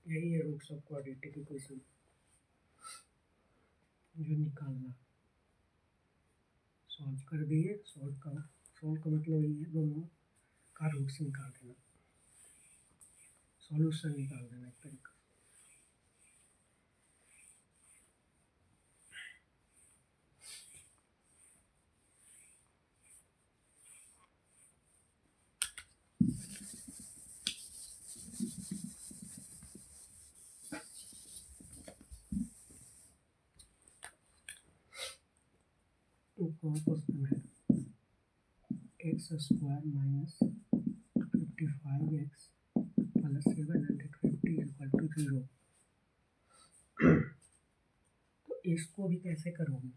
यही है रूट्स ऑफ क्वाड्रेटिक इक्वेशन जो निकालना। सॉल्व कर दिए, सॉल्व का मतलब यही है, दोनों का रूट्स निकाल देना, सॉल्यूशन निकाल देना एक तरीका। को क्वेश्चन है x square minus 55x plus 750 equal to 0। तो इसको भी कैसे करोगे?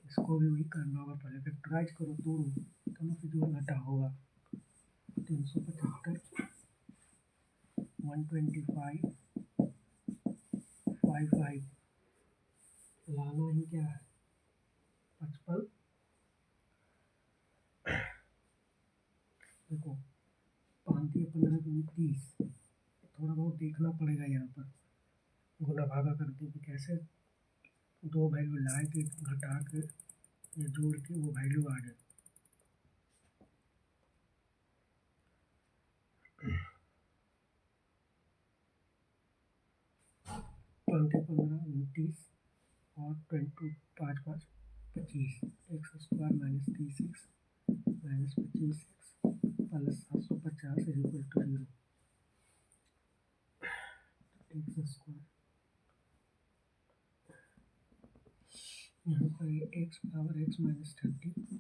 इसको भी वही करना होगा, पहले फैक्टराइज करो दोनों से जो घटा होगा 375 125 55 लाना ही क्या है 55। देखो 5 × 15 = 30, थोड़ा बहुत देखना पड़ेगा यहाँ पर गुना भागा करके कि कैसे दो वैल्यू लाए के घटा के या जोड़ के वो वैल्यू आ जाए। पाँच 15 30 और 20 5 5 25 x square minus 30x minus 25x plus 750 is equal to 0। X square यहाँ पर एक्स बराबर एक्स माइनस 30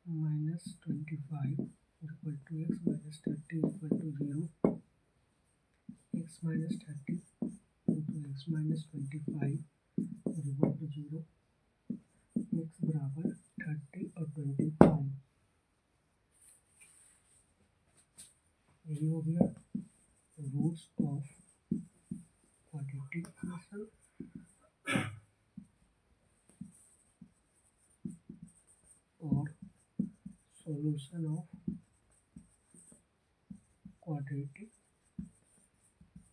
माइनस 25 equal to x minus 30 equal to 0। X minus 30 into x minus 25 equal to 0। X बराबर 30 और 25, यही हो गया रूट्स ऑफ क्वाड्रेटिक इक्वेशन और सॉल्यूशन ऑफ क्वाड्रेटिक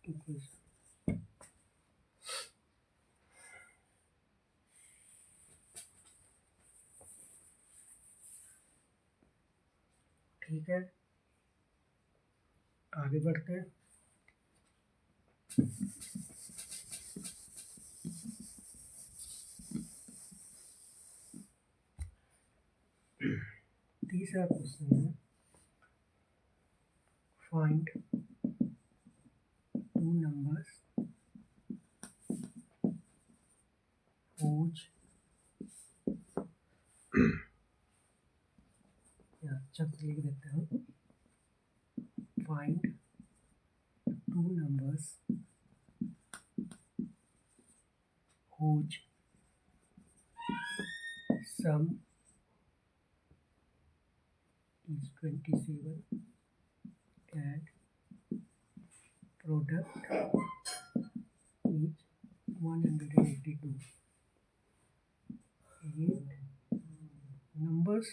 इक्वेशन। ठीक है, आगे बढ़ते हैं। तीसरा क्वेश्चन है फाइंड टू नंबर्स whose अच्छा लिख देते हैं find two numbers whose sum is 27 and product is 182। ये नंबर्स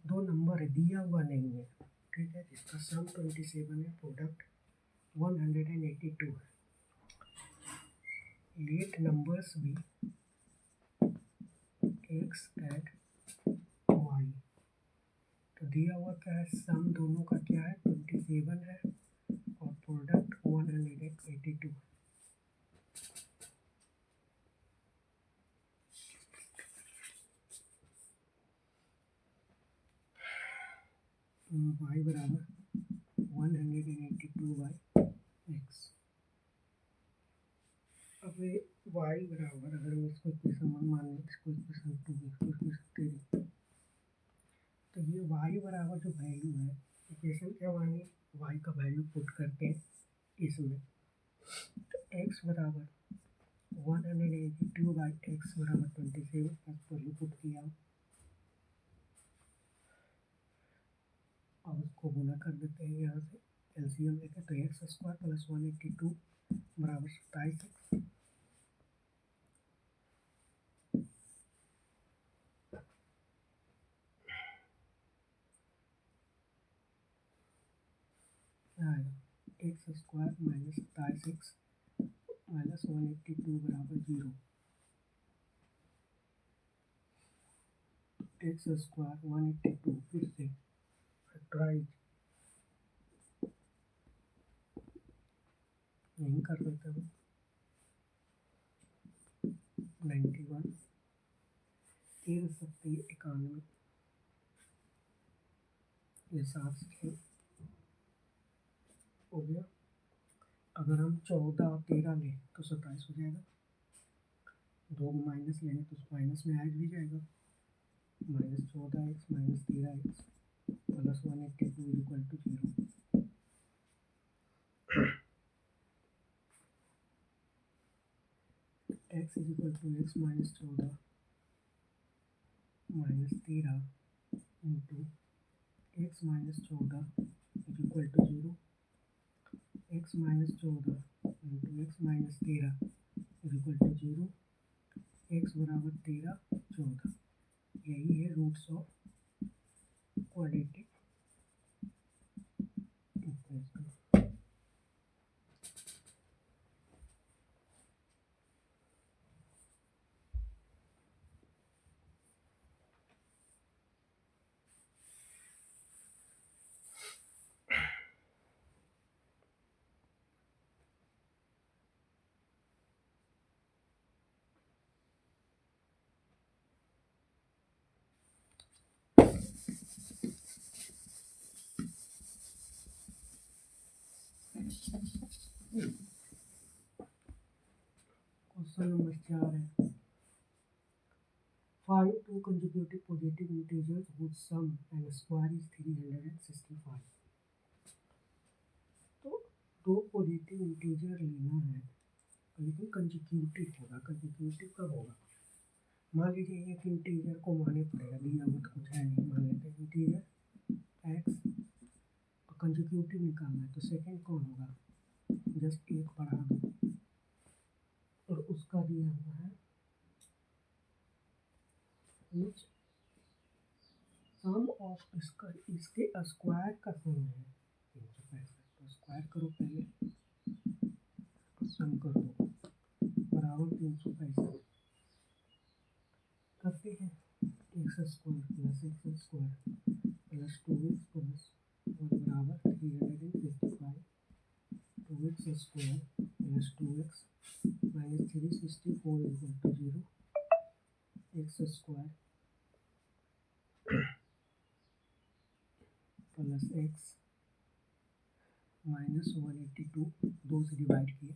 दो नंबर है, दिया हुआ नहीं है, ठीक है, जिसका सम 27 है, प्रोडक्ट 182 है। लेट नंबर्स भी x एंड y। तो दिया हुआ क्या है, सम दोनों का क्या है 27 है और प्रोडक्ट 182 है। y बराबर 182/x। अब y बराबर अगर हम इसको इक्वेशन 1 मान लें, इसको इक्वेशन 2, इसको इक्वेशन 3, तो ये y बराबर जो वैल्यू है, इक्वेशन क्या मानिए y का वैल्यू पुट करते हैं इसमें, तो x बराबर 182/x बराबर 27 पर ही पुट किया। अब उसको गुना कर देते हैं यहाँ से, एलसीएम लेते हैं, तो एक्स स्क्वायर प्लस 182 बराबर 27x आएगा x square minus 27x minus 182 बराबर 0। एक्स स्क्वायर 182 फिर से फैक्टराइज यहीं कर देते हैं 91 13 सत्ती 91 ये 7 से हो गया। अगर हम 14 और 13 लें तो 27 हो जाएगा। दो माइनस लेंगे तो उस माइनस में ऐड भी जाएगा, -14x - 13x plus 182 equal to 0। x equal to x - 14 - 13 into x - 14 equal to 0, x - 14 into x - 13 equal to 0, x बराबर 13 14। यही है roots of quadratic equation. Question number 4 है, find two consecutive positive integers whose sum and square is 365। तो दो positive integer लेना है, लेकिन consecutive होगा। कंसेक्यूटिव कब होगा? मान लीजिए एक इंटीजर को माने पड़ेगा, दिया हुआ तो कुछ है नहीं, मान लेते हैं इंटीजर x, तो कंसेक्यूटिव निकालना है तो सेकंड कौन होगा? जस्ट एक बढ़ा दो और उसका दिया हुआ है सम ऑफ इसके स्क्वायर का सम है 365। तो स्क्वायर करो पहले, सम कर दो बराबर 365 करते हैं। X square plus x square plus 2x plus 1 बराबर 365, 2x square plus 2x minus 364 equal to 0, x square plus x minus 182, 2 से डिवाइड किए,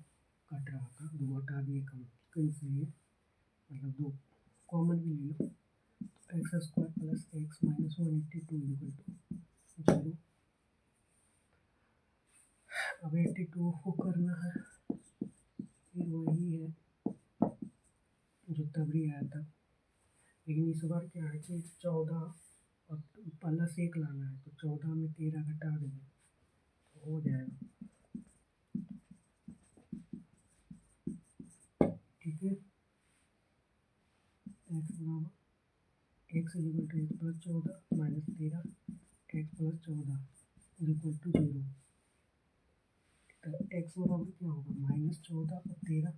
कट रहा था, 2 हटा दिए कम, तो इसलिए मतलब 2 कॉमन भी ले लो, तो x square plus x minus 182 equal to 0। अब 82 को करना है, फिर वही है जो तभी आया था, लेकिन इस बार क्या है कि 14 और प्लस 1 लाना है, तो 14 में 13 घटा देंगे तो हो जाएगा। ठीक है, एक्स बराबर x equal to 1 plus 14 minus 13 x plus 14 equal to 0। तो एक्स बराबर क्या होगा? -14 और 13।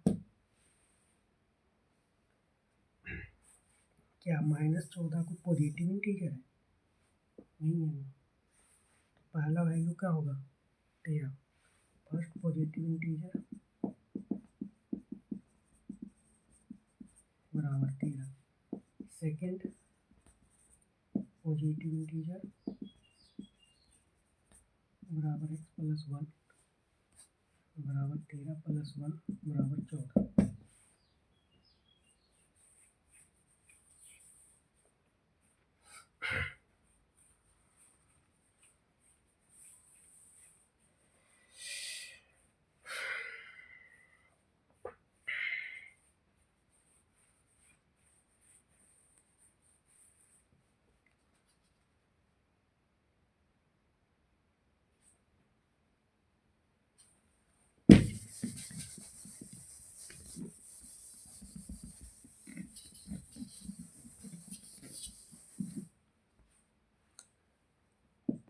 क्या -14 को पॉजिटिव इंटीजर है? नहीं है। तो पहला वैल्यू क्या होगा? 13, फर्स्ट पॉजिटिव इंटीजर बराबर 13, सेकेंड पॉजिटिव इंटीजर बराबर x प्लस 1 बराबर 13 प्लस 1 बराबर 14।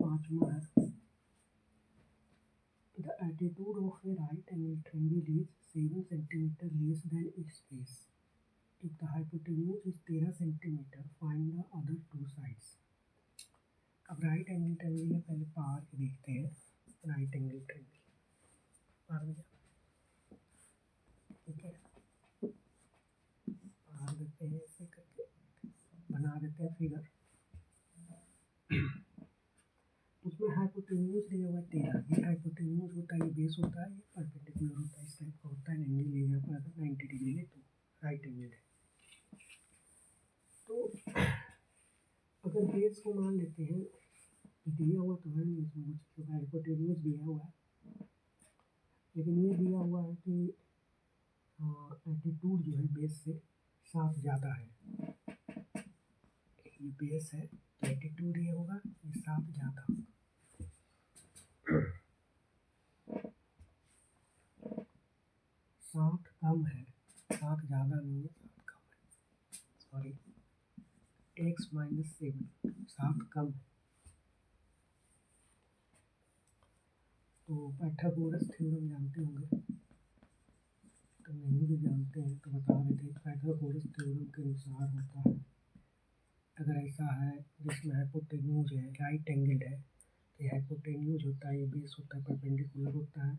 पांचवा है, the attitude of a right angle triangle is 7 cm less than its base. If the hypotenuse is 13 cm, find the other two sides. अब right angle triangle में पहले पार के देखते हैं। राइट एंगल ट्रायंगल पार में ठीक है, पार देते हैं, ऐसे करके बना देते हैं फिगर। उसमें हाइपोटेन्यूज दिया हुआ 13, ये हाइपोटेन्यूज होता है, ये बेस होता है, ये परपेंडिकुलर होता है, इस टाइप का होता है। एंगल लिया हुआ है 90 डिग्री है, तो राइट एंगल है। इसको मान लेते हैं दिया हुआ तो है नहीं इसमें कुछ, क्योंकि हाइपोटेन्यूज दिया हुआ है, लेकिन ये दिया हुआ है कि एल्टीट्यूड जो है बेस से 7 ज़्यादा है। ये बेस है तो एल्टीट्यूड ये होगा, ये 7 ज़्यादा होगा। 7 कम है, 7 ज़्यादा नहीं है, 7 कम है, सॉरी x माइनस 7, 7 कम है। तो पाइथागोरस थ्योरम जानते होंगे, तो नहीं भी जानते हैं तो बता देते हैं। पाइथागोरस थ्योरम के अनुसार होता है, अगर ऐसा है जिसमें हाइपोटेन्यूज है, राइट एंगल है, तो हाइपोटेन्यूज होता है, ये बेस होता है, परपेंडिकुलर होता है,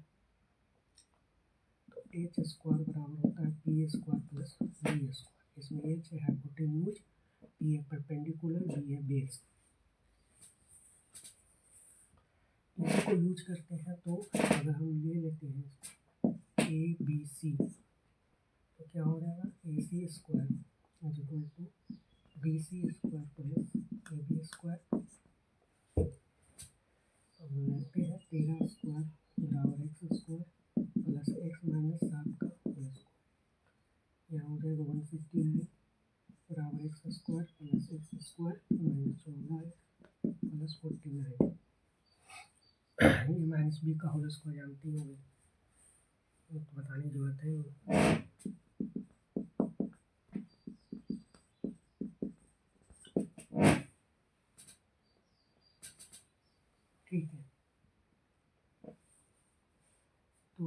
तो एच स्क्वायर बराबर होता है p square plus b square. इसमें एच है हाइपोटेन्यूज, पी है परपेंडिकुलर, बी है बेस। इसी को यूज करते हैं, तो अगर हम ले लेते हैं ए बी सी, तो क्या हो जाएगा, a c square is equal to b c square plus a b square. अब लेते हैं 13 स्क्वायर बराबर x square plus x minus 7 का होल स्क्वायर। यहाँ हो जाएगा 159 बराबर x square plus x square minus 14 plus 49। ये माइनस बी का होल स्क्वायर जानती होंगे, तो बताने की जरूरत है। ठीक है, तो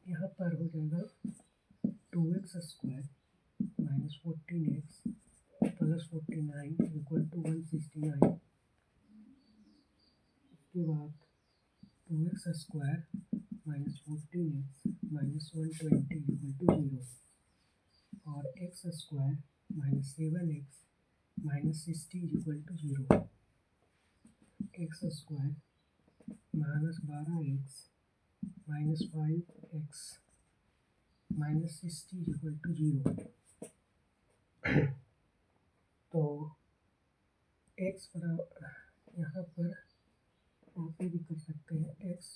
यहाँ पर हो जाएगा 2x square minus 14x plus 49 equal to 169। उसके बाद 2x square minus 14x minus 120 equal to 0, और x square minus 7x minus 60 equal to 0। X square minus 12x minus 5x minus 60 equal to 0। तो x बराबर यहाँ पर ऐसे भी कर सकते हैं, x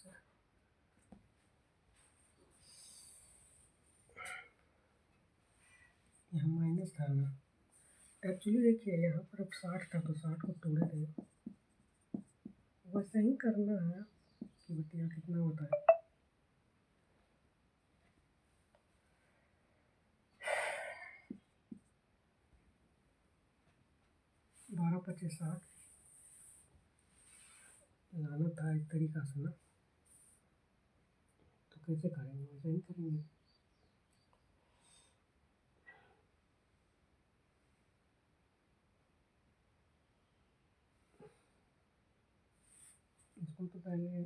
यहाँ माइनस था ना, एक्चुअली देखिए यहाँ पर अब 60 था तो 60 को तोड़े थे, वैसे ही करना है कि बतिया कितना होता है। 12 25 60 लाना था एक तरीका से ना, तो कैसे करेंगे, वैसे ही करेंगे। इसको तो पहले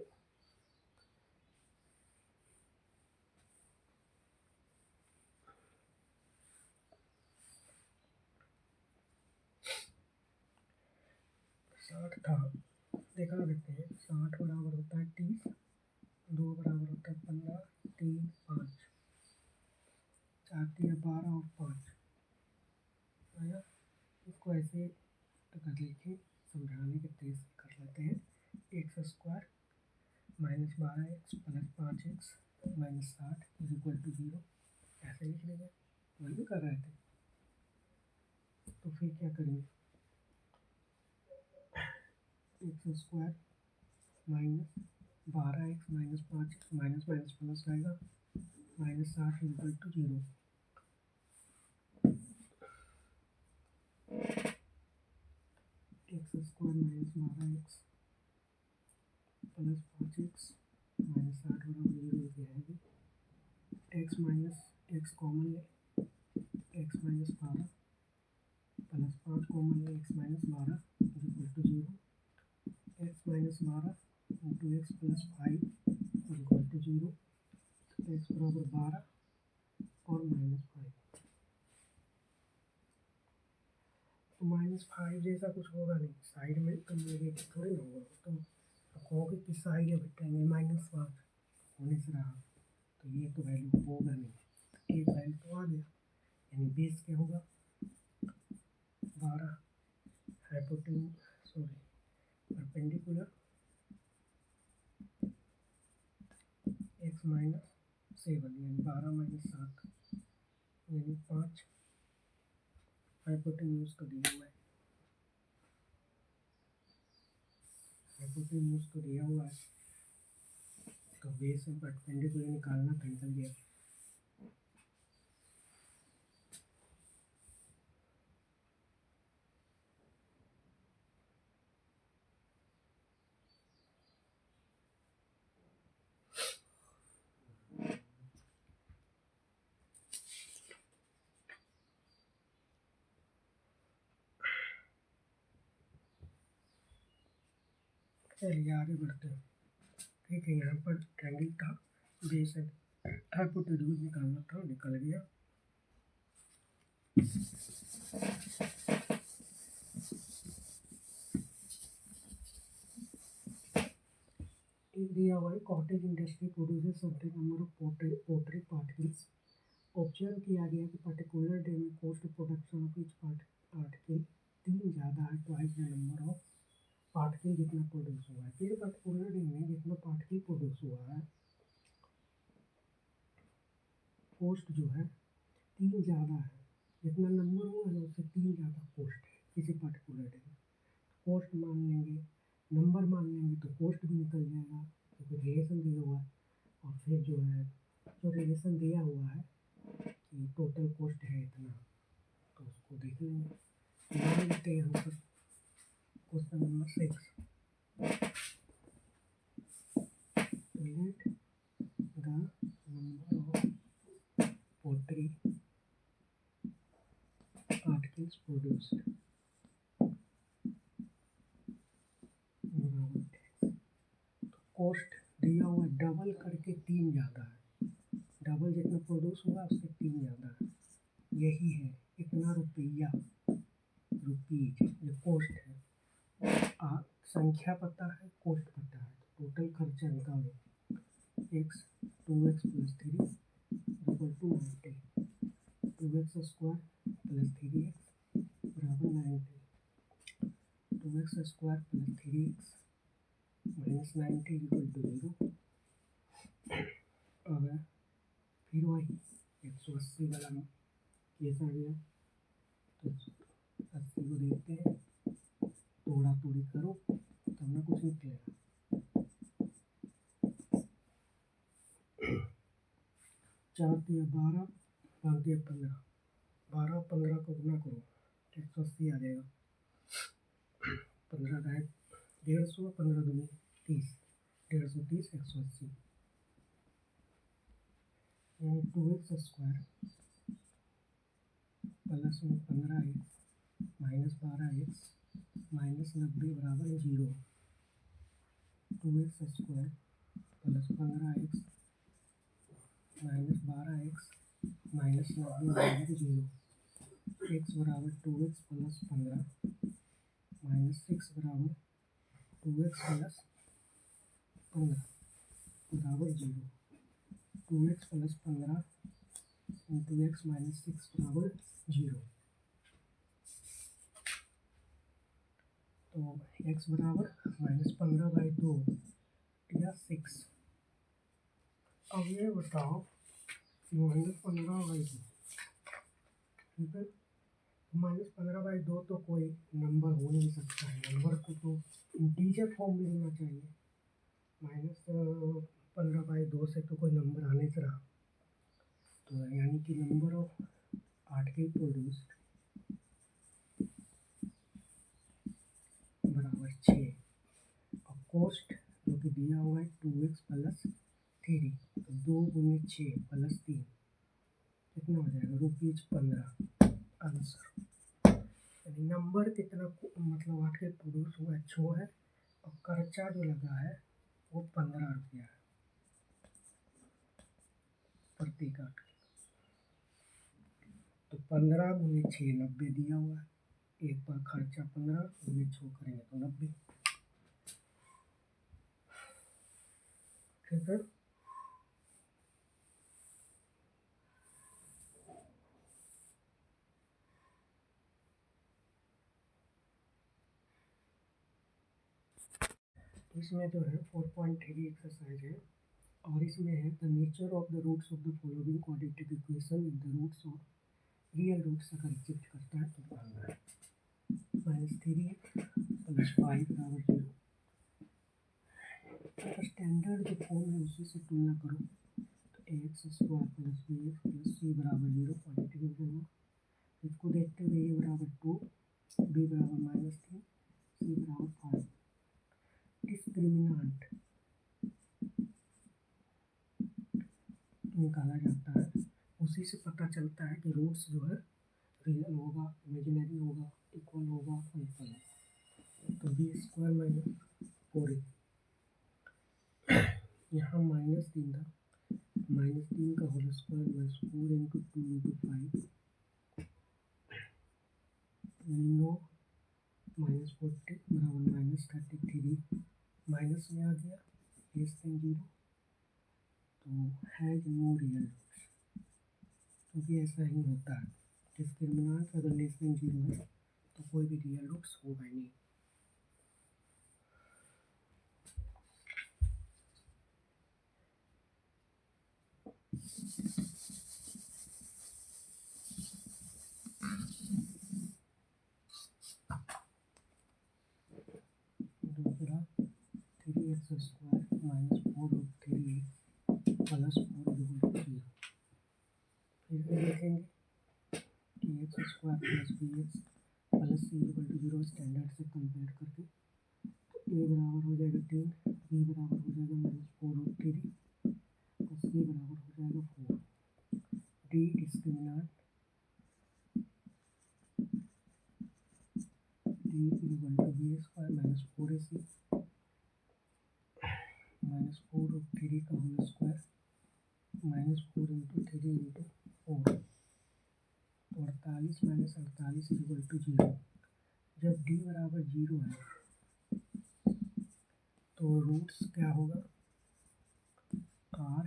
साठ था, दिखा देते हैं। 60 बराबर होता है 30, 2 बराबर होता है 15, 3 5, 4 3 12 और 5 आया। इसको ऐसे कर लेके समझाने के तेज कर लेते हैं। X square minus 12x plus 5x minus 60 is equal to 0, ऐसे लिख लेंगे, वही कर रहे थे। तो फिर क्या करेंगे, x square minus 12x minus 5x minus minus plus आएगा, minus 60 equal to 0। X square minus 12x plus 5x minus 60 बराबर 0 लिखे आएगी। एक्स माइनस एक्स कॉमन ले, एक्स माइनस 12 प्लस 5 कॉमन ले, x minus 12 equal to 0। X minus 12 into x plus 5 equal to 0। X बराबर 12 और minus 5, तो minus 5 जैसा कुछ होगा नहीं, साइड में तो नेगेटिव थोड़ी ना होगा, तो आप कहोगे कि साइड में बैठेंगे माइनस 5 होने से रहा, तो ये तो वैल्यू होगा नहीं, एक वैल्यू तो आ गया, यानी बेस क्या होगा 12, हाइपोटेन्यूज परपेंडिकुलर x माइनस 7 यानी 12 माइनस 7 यानी 5 हाइपोटेन्यूज तो दिया हुआ है, हाइपोटेन्यूज तो दिया हुआ है, तो बेस में परपेंडिकुलर निकालना था, निकल गया। चलिए आगे बढ़ते हैं। ठीक है, यहाँ पर ट्रायंगल था, बेस है, हाइपोटेन्यूज निकालना था, निकल गया। दिया हुआ है cottage industry produces certain number of pottery particles. Observe किया गया कि पर्टिकुलर डे में cost production of each particle 3 ज़्यादा है twice the number of particle जितना प्रोड्यूस हुआ है। फिर पर्टिकुलर डे में जितना पार्टिकल प्रोड्यूस हुआ है, कॉस्ट जो है 3 ज़्यादा है, जितना नंबर हुआ है उससे 3 ज़्यादा कॉस्ट है किसी पर्टिकुलर डे में। कॉस्ट मान लेंगे, नंबर मान लेंगे तो कॉस्ट भी निकल जाएगा, क्योंकि रिलेशन दिया हुआ है। और फिर जो है, जो रिलेशन दिया हुआ है कि टोटल कॉस्ट है इतना, तो उसको देख लेंगे। मान लेते हैं यहाँ पर question number 6, let the number of pottery particles produced cost दिया हुआ डबल करके 3 ज़्यादा है, डबल जितना प्रोड्यूस हुआ उससे 3 ज़्यादा है, यही है इतना रुपया, रुपीज जो कॉस्ट है। संख्या पता है, कॉस्ट पता है, तो टोटल खर्चा निकालो। x 2x plus 3 equal to 90, 2x square plus 3x बराबर 90, 2x square plus 3x minus 90 equal to 0। अब फिर वही 180 वाला केस आ गया, तो 80 को देखते हैं, तोड़ा तोड़ी करो तब ना कुछ निकलेगा। 4 दिया 12, 5 दिया 15, 12 15 को गुना करो 180 आ जाएगा। 15 का है 150, 15 दूनी 30, 130 180 यानी 2x स्क्वायर प्लस में 15x माइनस 12x माइनस 90 बराबर 0। 2x square plus 15x minus 12x minus 90 बराबर 0। x बराबर 2x प्लस 15 माइनस 6 बराबर 2x प्लस 15 बराबर 0। 2x plus 15 into x minus 6 बराबर 0। तो x बराबर -15/2 या 6। अब ये बताओ -15/2, ठीक है, -15/2 तो कोई नंबर हो नहीं सकता है, नंबर को तो इंटीजर फॉर्म में होना चाहिए। -15/2 से तो कोई नंबर आने से रहा, तो यानी कि नंबर ऑफ पार्टिकल प्रोड्यूस्ड बराबर 6, और कॉस्ट जो कि दिया हुआ है 2x प्लस 3, तो 2 गुने 6 प्लस 3 कितना हो जाएगा ₹15 आंसर। यानी नंबर कितना मतलब आर्टिकल प्रोड्यूस हुआ 6 है, और खर्चा जो लगा है वो 15 रुपया है प्रति आर्टिकल। तो 15 गुने 6 90 दिया हुआ है, एक बार खर्चा 15 गुने 6 करेंगे तो 90, ठीक है। इसमें जो है 4.3 एक्सरसाइज है और इसमें है the nature of the roots of the following quadratic equation in the roots of real roots अगर एक्सेप्ट करता है तो निकालना है। -3 प्लस 5 बराबर 0। स्टैंडर्ड जो फॉर्म है उसी से तुलना करो तो ax square plus bx plus c बराबर 0 क्वाड्रेटिक इक्वेशन हुआ। इसको देखते हुए a बराबर 2, b बराबर -3, c बराबर 5। डिस्क्रिमिनेंट निकाला जाता है, उसी से पता चलता है कि रूट्स जो है रियल होगा, इमेजिनरी होगा, इक्वल होगा, इक्वल होगा। तो बी स्क्वायर माइनस 4a, यहाँ -3 था, -3 का whole square plus 4 into 2 into 5 9 -40 बराबर -33 माइनस में आ गया लेस देन 0। तो हैज नो रियल रूट्स, क्योंकि ऐसा ही होता है। डिस्क्रिमिनेंट अगर लेस देन 0 है तो कोई भी रियल रूट्स होगा नहीं। दूसरा 3x स्क्वायर माइनस 4√3 प्लस 4 फिर से देखेंगे कि x square plus b x plus c equal to 0 standard से कंपेयर करके तो ए बराबर हो जाएगा 3, बी बराबर हो जाएगा -4√3 और सी बराबर हो जाएगा 4। D discriminant D equal to b square minus 4ac -4√3 का होल स्क्वायर -4 इंटू 3 इंटू 4 तो 48 माइनस 48 इक्वल टू 0। जब डी बराबर 0 है तो रूट्स क्या होगा, are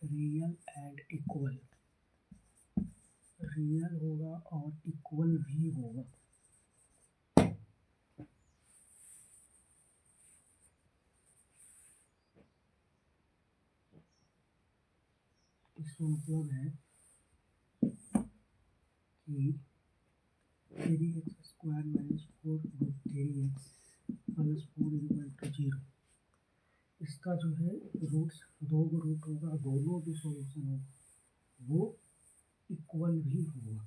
real and equal, real होगा और इक्वल भी होगा। इसका मतलब है कि 3x square minus 4√3x plus 4 equal to 0। इसका जो है रूट्स दो रूट होगा, दोनों जो सॉल्यूशन होगा वो इक्वल भी होगा।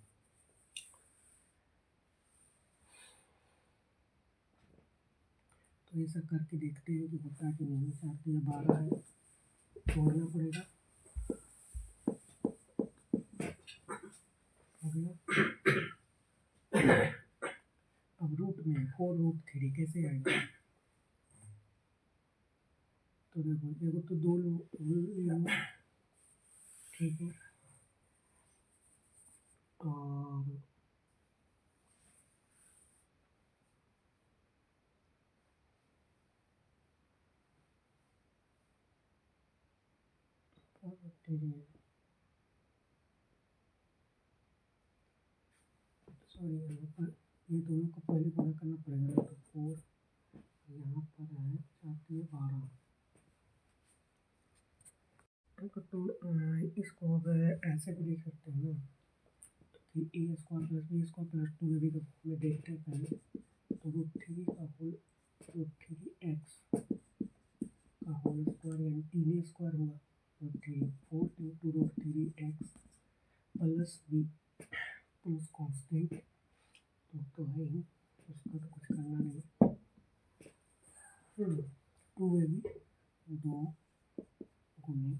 तो ऐसा करके देखते हैं कि होता है कि नहीं। 4 तो ये 12 है, तोड़ना पड़ेगा। अब रूट में 4√3 कैसे आएगा, तो देखो तो दो लोग ठीक है, और सॉरी यहाँ पर ये दोनों को पहले पूरा करना पड़ेगा। तो 4 यहाँ पर है, 4 12। तो इसको अब ऐसे भी देख सकते हैं ना कि a square plus b square plus 2ab का फॉर्म में देखते हैं पहले। तो √3 का होल √3x का होल स्क्वायर यानी 3a स्क्वायर हुआ, √3 4 into √3x plus b plus constant तो है ही, उसका तो कुछ करना नहीं। 2ab 2 गुने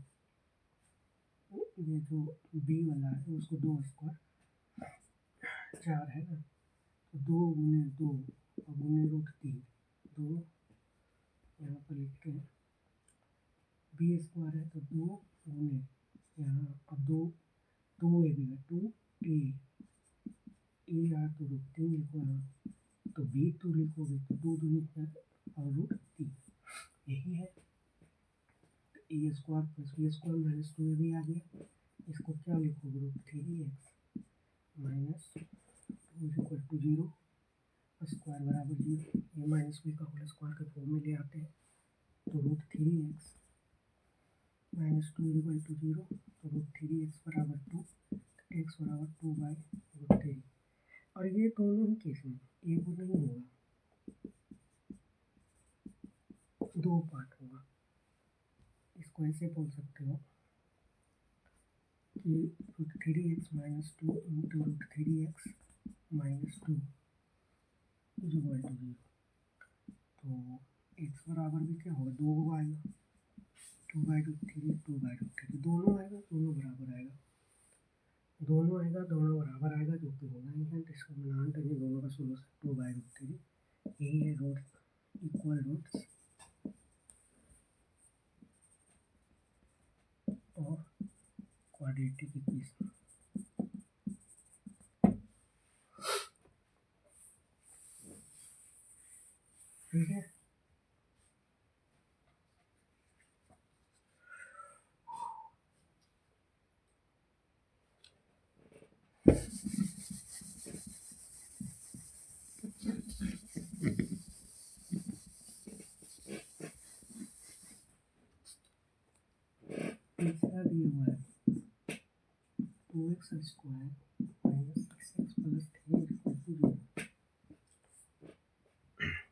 ये जो बी वाला है उसको 2 स्क्वायर 4 है ना, तो 2 गुने 2 और गुने √3 2 यहाँ पर लिखते हैं। बी स्क्वायर है तो 2 गुने यहाँ और 2a भी है, 2a आ तो √3 लिखो यहाँ, तो बी 2 लिखोगे तो 2 दूनी 4 और √3 यही है। A square plus b square minus 2ab आ गया। इसको क्या लिखोगे, √3x minus 2 equal to 0 square बराबर 0, ए माइनस बी का होल स्क्वायर के फॉर्म में ले आते हैं तो √3x माइनस 2 इक्वल टू 0, तो √3x बराबर 2, x बराबर 2/√3। और ये दोनों ही केस में ये वो नहीं होगा, दो पार्ट होगा। इसको ऐसे बोल सकते हो कि √3x minus 2 into √3x minus 2 is equal to 0। तो x बराबर भी क्या होगा, 2 आएगा, 2/√3 2/√3 दोनों आएगा, दोनों बराबर आएगा, दोनों आएगा, दोनों बराबर आएगा, जो कि होना ही है। डिस्क्रिमिनेंट है दोनों का सोल्यूशन 2/√3, यही है रूट्स, इक्वल रूट्स और क्वाड्रेटिक इक्वेशन। ठीक है, तीसरा दिया हुआ है 2x² minus 6x plus 3 equal to 0।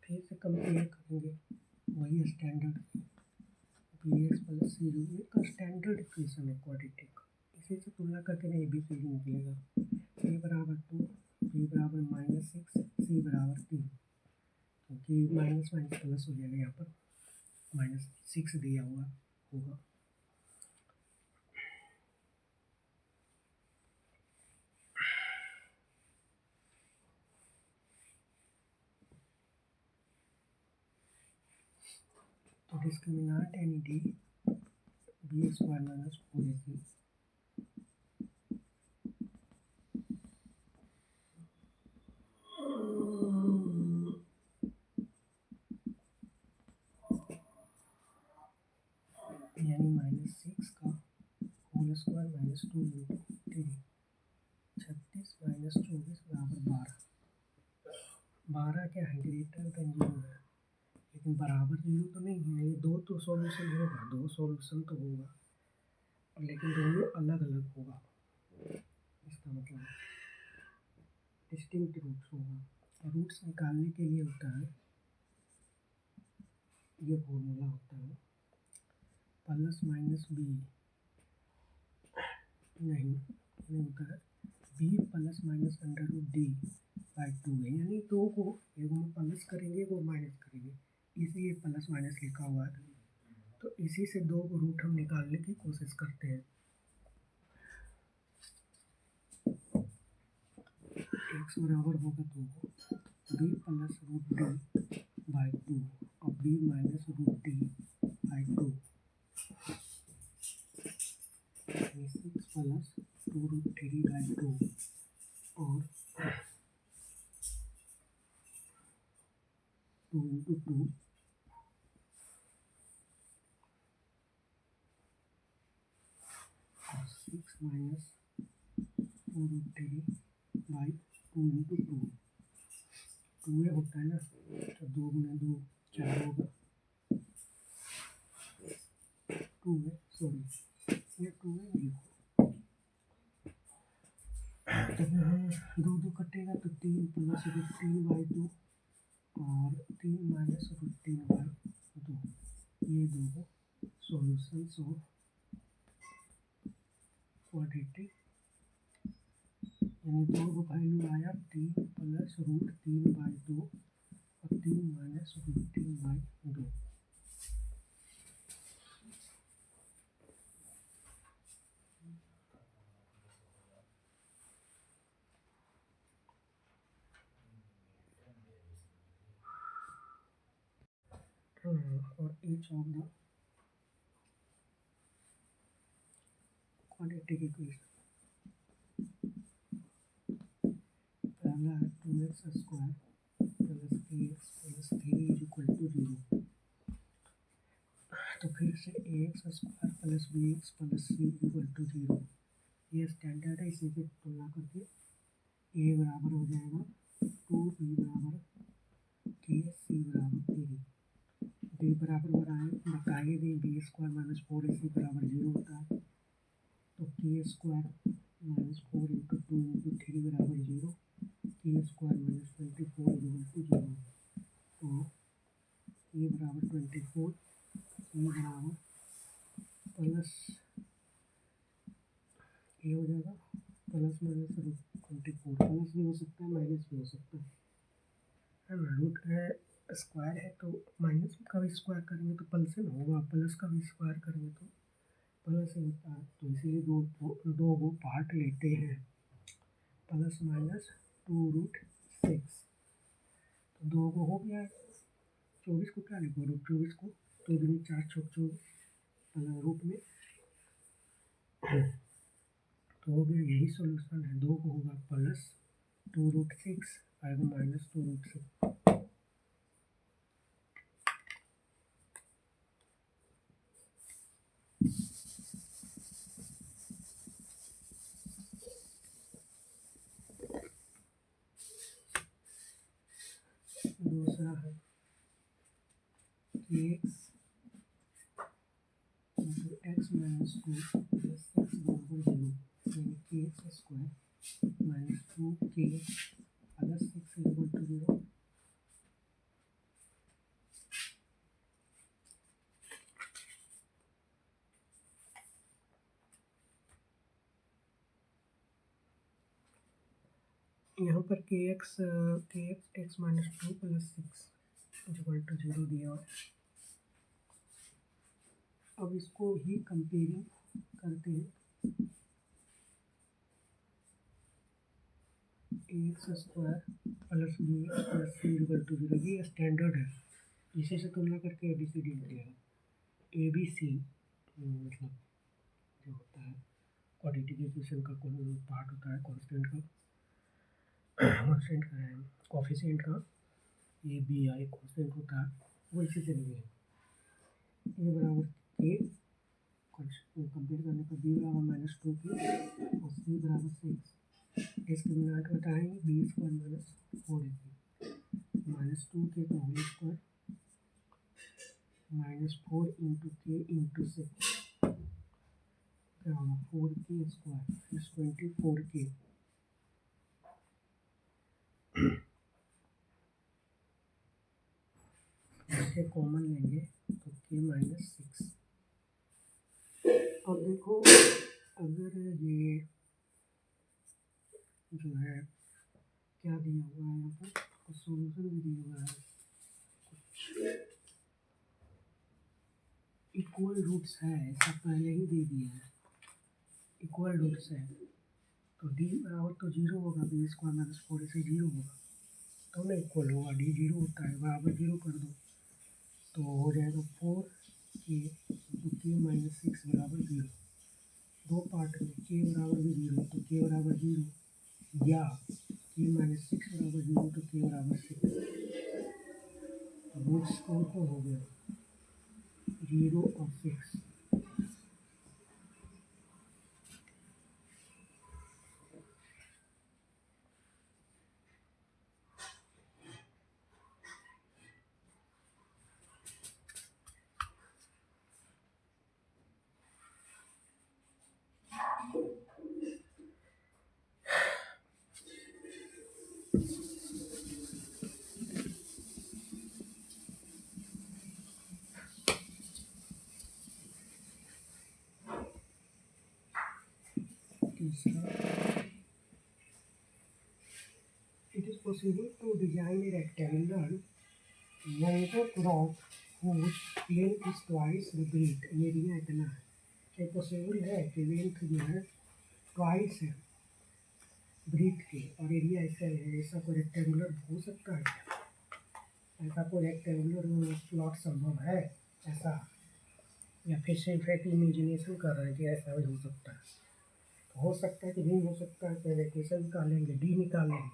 फिर से कंपेयर करेंगे, वही स्टैंडर्ड bx प्लस c जो एक स्टैंडर्ड इक्वेशन है क्वाड्रेटिक, इसी से तुलना करके नहीं बी सी निकलेगा। a बराबर 2, b बराबर -6, c बराबर 3, क्योंकि माइनस माइनस प्लस हो जाएगा, यहाँ पर -6 दिया हुआ होगा। तो डिस्क्रिमिनेंट यानी डी bx² माइनस 4ac यानी -6 का whole square minus 2 into 3, 36 minus 24 बराबर 12। 12 क्या है, ग्रेटर देन 0 है, लेकिन बराबर 0 तो नहीं है। ये दो तो सॉल्यूशन होगा, दो सॉल्यूशन तो होगा, लेकिन दोनों अलग अलग होगा। इसका मतलब डिस्टिंक्ट रूट्स होगा। रूट्स निकालने के लिए होता है, ये फॉर्मूला होता है प्लस माइनस बी, नहीं होता है बी प्लस माइनस √d/2 है, यानी दो को एक में प्लस करेंगे, वो माइनस करेंगे, इसलिए प्लस माइनस लिखा हुआ है। तो इसी से दो को रूट हम निकालने की कोशिश करते हैं। x बराबर होगा 2 को b प्लस √d/2 और b माइनस √d/2, 6 प्लस 2√3/2 और 2 इंटू 2 और 6 माइनस 2√3/2 इंटू 2, 2 होता है ना, तो 2 गुना 2 4 होगा, 2 है, सॉरी ये 2 है, लिखो। तो यहाँ 2 कटेगा तो 3 प्लस √3/2 और 3 माइनस √3/2, ये दो सॉल्यूशंस ऑफ क्वाड्रेटिक, यानी दो को वैल्यू आया 3 प्लस √3/2 और 3 माइनस √3/2। और each of the quadratic equation, पहला है 2x² plus 3x plus 3 is equal to 0। तो फिर से ax² plus bx plus c is equal to 0, ये स्टैंडर्ड है, इसी से तुलना करके a बराबर हो जाएगा 2, b बराबर के सी बराबर 3, बी बराबर बताइए दी बी स्क्वायर माइनस 4ac बराबर 0 होता है, तो के स्क्वायर माइनस 4 इंटू 2 इंटू 3 बराबर 0, के स्क्वायर माइनस 24 इक्वल टू 0, तो ए बराबर 24, ए बराबर प्लस ए हो जाएगा प्लस माइनस रूट 24, प्लस भी हो सकता है माइनस भी हो सकता है ना, रूट है स्क्वायर है तो माइनस का भी स्क्वायर करेंगे तो प्लस से होगा, प्लस का भी स्क्वायर करेंगे तो प्लस ही होता है, तो इसीलिए दो गो पार्ट लेते हैं, प्लस माइनस 2√6, तो 2 गो हो गया, 24 को क्या लिखो √24 को, 2 दूनी 4 छः 24 रूट में, तो हो गया, यही सॉल्यूशन है, 2 को होगा प्लस 2√6 आएगा माइनस 2√6। दूसरा है x into x minus 2 plus x बराबर 0, यानी k x square minus 2k plus x equal to 0। यहाँ पर k x minus 2 plus 6 equal to 0 दिया हुआ है। अब इसको ही कंपेयरिंग करते हैं, x square plus b x plus c equal to 0, ये स्टैंडर्ड है, इसी से तुलना करके ABCD निकलेगा। ABC मतलब जो होता है क्वाड्रेटिक इक्वेशन का पार्ट होता है, कांस्टेंट का है कोफिशिएंट का, ये बी आई कांस्टेंट होता है, वो इसी से लिए ए बराबर के कंपेयर करने पर बी बराबर माइनस 2k और सी बराबर 6, इसके मिनट बताएंगे B square minus 4ac minus 2k का होल स्क्वायर माइनस 4 इंटू के इंटू 6 क्या होगा 4k स्क्वायर प्लस 24k, इसे कॉमन लेंगे तो k माइनस 6। अब देखो अगर ये जो है क्या दिया हुआ है, यहाँ पर कुछ सोल्यूशन भी दिया हुआ है, कुछ इक्वल रूट्स है, ऐसा पहले ही दे दिया है, इक्वल रूट्स है, तो डी बराबर तो 0 होगा, बी स्क्वायर माइनस 4ac 0 होगा, तो ना इक्वल होगा, डी 0 होता है, बराबर 0 कर दो तो हो जाएगा 4k इंटू के माइनस 6 बराबर 0, दो पार्ट में के बराबर भी 0 तो के बराबर 0 या के माइनस 6 बराबर 0 तो के बराबर 6, तो रूट्स कौन कौन हो गया 0 और 6। It is possible to design a rectangular length whose length is twice the breadth, area इतना है, क्या पॉसिबल है कि लेंथ जो है ट्वाइस है ब्रीथ के और एरिया ऐसा है, ऐसा कोई रेक्टेंगुलर हो सकता है क्या? ऐसा कोई रेक्टेंगुलर प्लॉट संभव है ऐसा, या फिर सिर्फ एक इमेजिनेशन कर रहे हैं कि ऐसा भी हो सकता है? तो हो सकता है कि नहीं हो सकता है, पहले इक्वेशन निकालेंगे, डी निकालेंगे,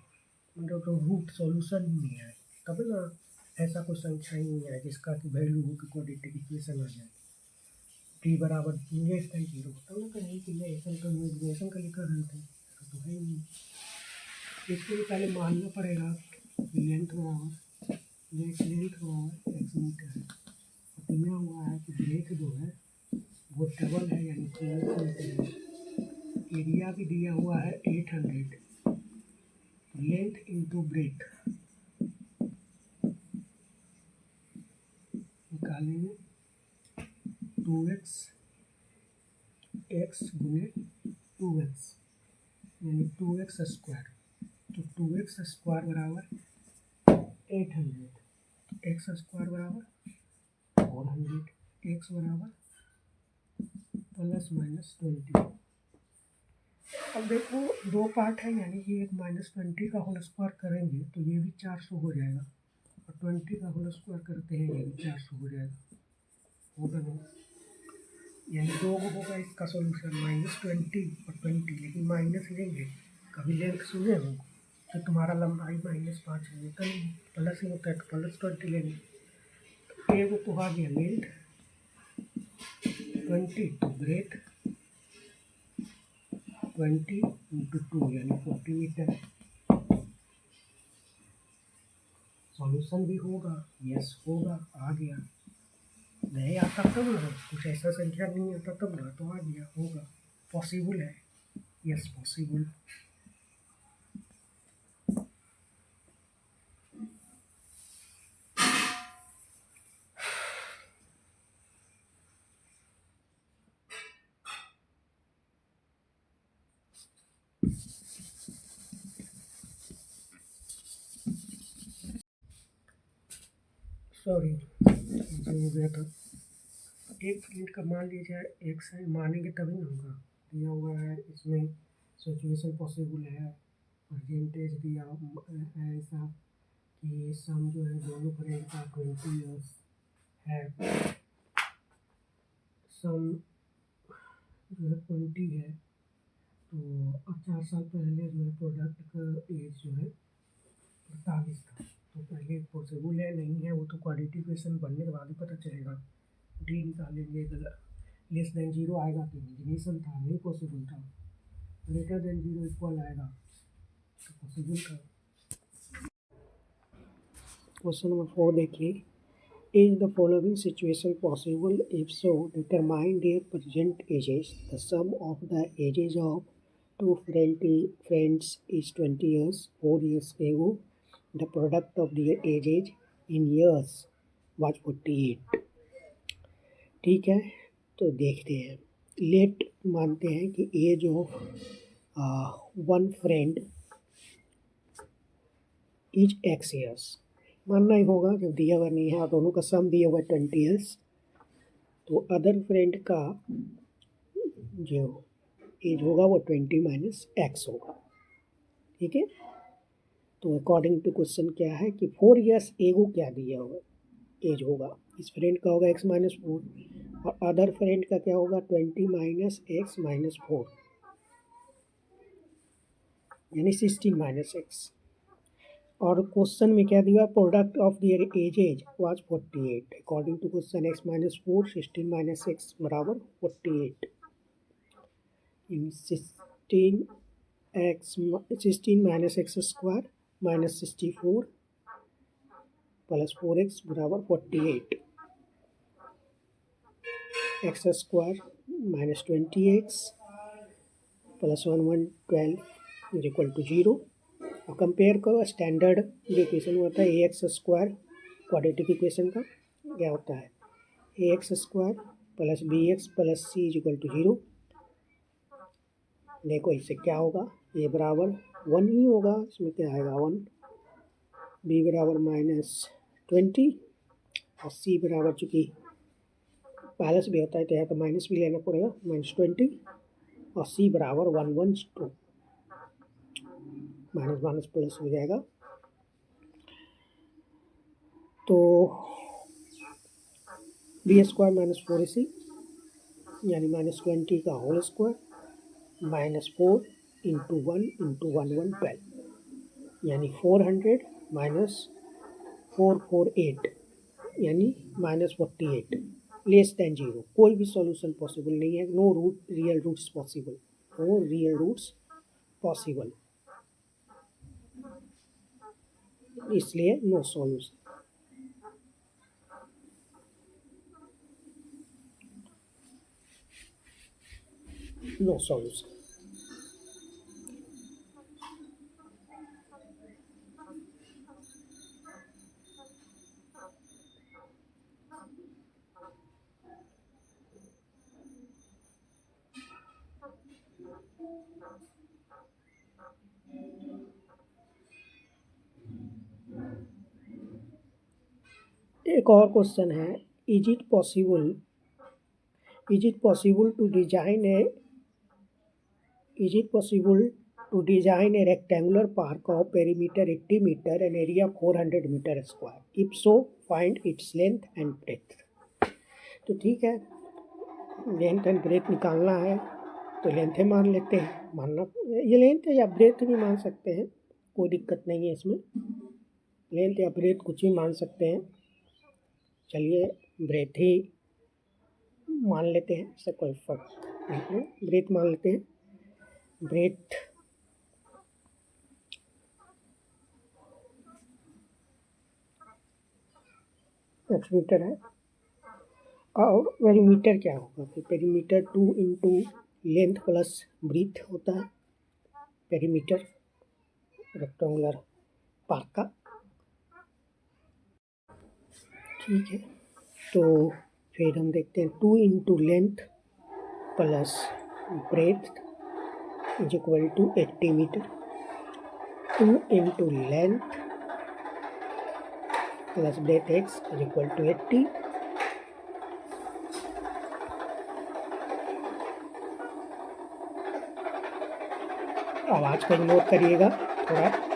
मतलब तो रूट सॉल्यूशन ही नहीं है, तब ना ऐसा कोई संख्या ही नहीं है जिसका कि वैल्यू हो कि क्वाड्रेटिक इक्वेशन आ जाए, टी बराबर लेस देन 0, तब ना कहेंगे कि ये तो इमेजिनेशन का लिखा रहे थे, तो है ही नहीं। इसके लिए पहले मानना पड़ेगा कि लेंथ बराबर ब्रेक लेंथ बराबर x मीटर है। दिया हुआ है कि ब्रेक जो है वो डबल है यानी 2x मीटर है। एरिया भी दिया हुआ है 800। लेंथ इंटू ब्रेक निकालेंगे 2x x गुने 2x यानी 2x स्क्वायर। तो 2x स्क्वायर बराबर 800, x स्क्वायर बराबर 400, x बराबर ±20। अब देखो दो पार्ट है यानी कि एक -20 का होल स्क्वायर करेंगे तो ये भी 400 हो जाएगा, और 20 का होल स्क्वायर करते हैं ये भी 400 हो जाएगा। होगा नहीं, यानी दो को होगा इसका सॉल्यूशन -20 और 20, लेकिन माइनस लेंगे कभी लेंथ सुने हो तो तुम्हारा लंबाई -5 है, तो प्लस ही होता है तो +20 लेंगे। तो एक तो आ गया लेंथ 20 तो ब्रेक 20 × 2 यानी 40 मीटर। सॉल्यूशन भी होगा, यस होगा, आ गया। नहीं आता तब ना, कुछ ऐसा संख्या नहीं आता तब ना, तो आ गया, होगा, पॉसिबल है, यस पॉसिबल। सॉरी जो हो गया था, एक फ्रेंड का मान लीजिए एक्स है, मानेंगे तभी ना होगा। दिया हुआ है इसमें सिचुएशन पॉसिबल है, परसेंटेज दिया है ऐसा कि सम जो है दोनों फ्रेंड का 20 ईयर्स है, सम जो है 20 है, तो 4 साल पहले जो है प्रोडक्ट का एज जो है 48 था। तो पहले पॉसिबल है नहीं है वो तो क्वाड्रेटिक इक्वेशन बनने के बाद ही पता चलेगा। डी निकालेंगे, लेस देन 0 आएगा तो इमेजिनेशन था, नहीं पॉसिबल था। ग्रेटर देन 0 इक्वल आएगा तो पॉसिबल था। क्वेश्चन नंबर 4 देखिए, is the following situation possible, if so determine their present ages. The sum of the ages of two friends is 20 years, 4 years ago. The product of their ages in years was 48. ठीक है, तो देखते हैं। Late मानते हैं कि age of one friend is x years, मानना ही होगा जब दिया हुआ नहीं है और दोनों का सम दिया हुआ 20 ईयर्स, तो अदर फ्रेंड का जो एज होगा वो 20 - x होगा। ठीक है, तो अकॉर्डिंग टू क्वेश्चन क्या है कि 4 ईयर्स एगो क्या दिया हुआ एज होगा, इस फ्रेंड का होगा x - 4 और अदर फ्रेंड का क्या होगा 20 - x - 4 यानी 16 - x। और क्वेश्चन में क्या दिया, product of their ages was 48। According to question x - 4 16 - x बराबर 48। इन 16 - x स्क्वायर -64 प्लस 4x बराबर 48। x square -20x plus 112 is equal to 0। और कंपेयर करो स्टैंडर्ड जो इक्वेशन होता है a x square, quadratic equation का क्या होता है a x square plus b x plus c is equal to 0। देखो इससे क्या होगा, ए बराबर 1 ही होगा, इसमें क्या आएगा 1, बी बराबर -20 और सी बराबर, चूँकि प्लस भी होता है तो यहाँ तो माइनस भी लेना पड़ेगा, -20 और सी बराबर 112, माइनस माइनस प्लस हो जाएगा। तो बी स्क्वायर -4ac यानी -20 का होल स्क्वायर -4 × 1 × 112 यानी 400 - 448 यानी -48 लेस देन 0। कोई भी सॉल्यूशन पॉसिबल नहीं है, no root real roots possible, no real roots possible, इसलिए नो सॉल्यूशन। No solution. एक और क्वेश्चन है, is it possible to design a rectangular park of perimeter 80 metre and area 400 metre square, if so find its length and breadth. तो ठीक है, length and breath निकालना है तो लेंथ ही मान लेते हैं, मानना ये लेंथ है या ब्रेथ भी मान सकते हैं, कोई दिक्कत नहीं है इसमें, लेंथ या ब्रेथ कुछ भी मान सकते हैं। चलिए ब्रेथ ही मान लेते हैं, इससे कोई फर्क नहीं है, ब्रेथ मान लेते हैं। ब्रेथ x मीटर है और पेरीमीटर क्या होगा, फिर perimeter 2 into length plus breadth होता है पेरीमीटर रेक्टेंगुलर पार्क का। ठीक है, तो फिर हम देखते हैं 2 into length plus breadth is equal to 80 metre. 2 into length plus breadth x is equal to 80। आवाज़ को नोट करिएगा थोड़ा।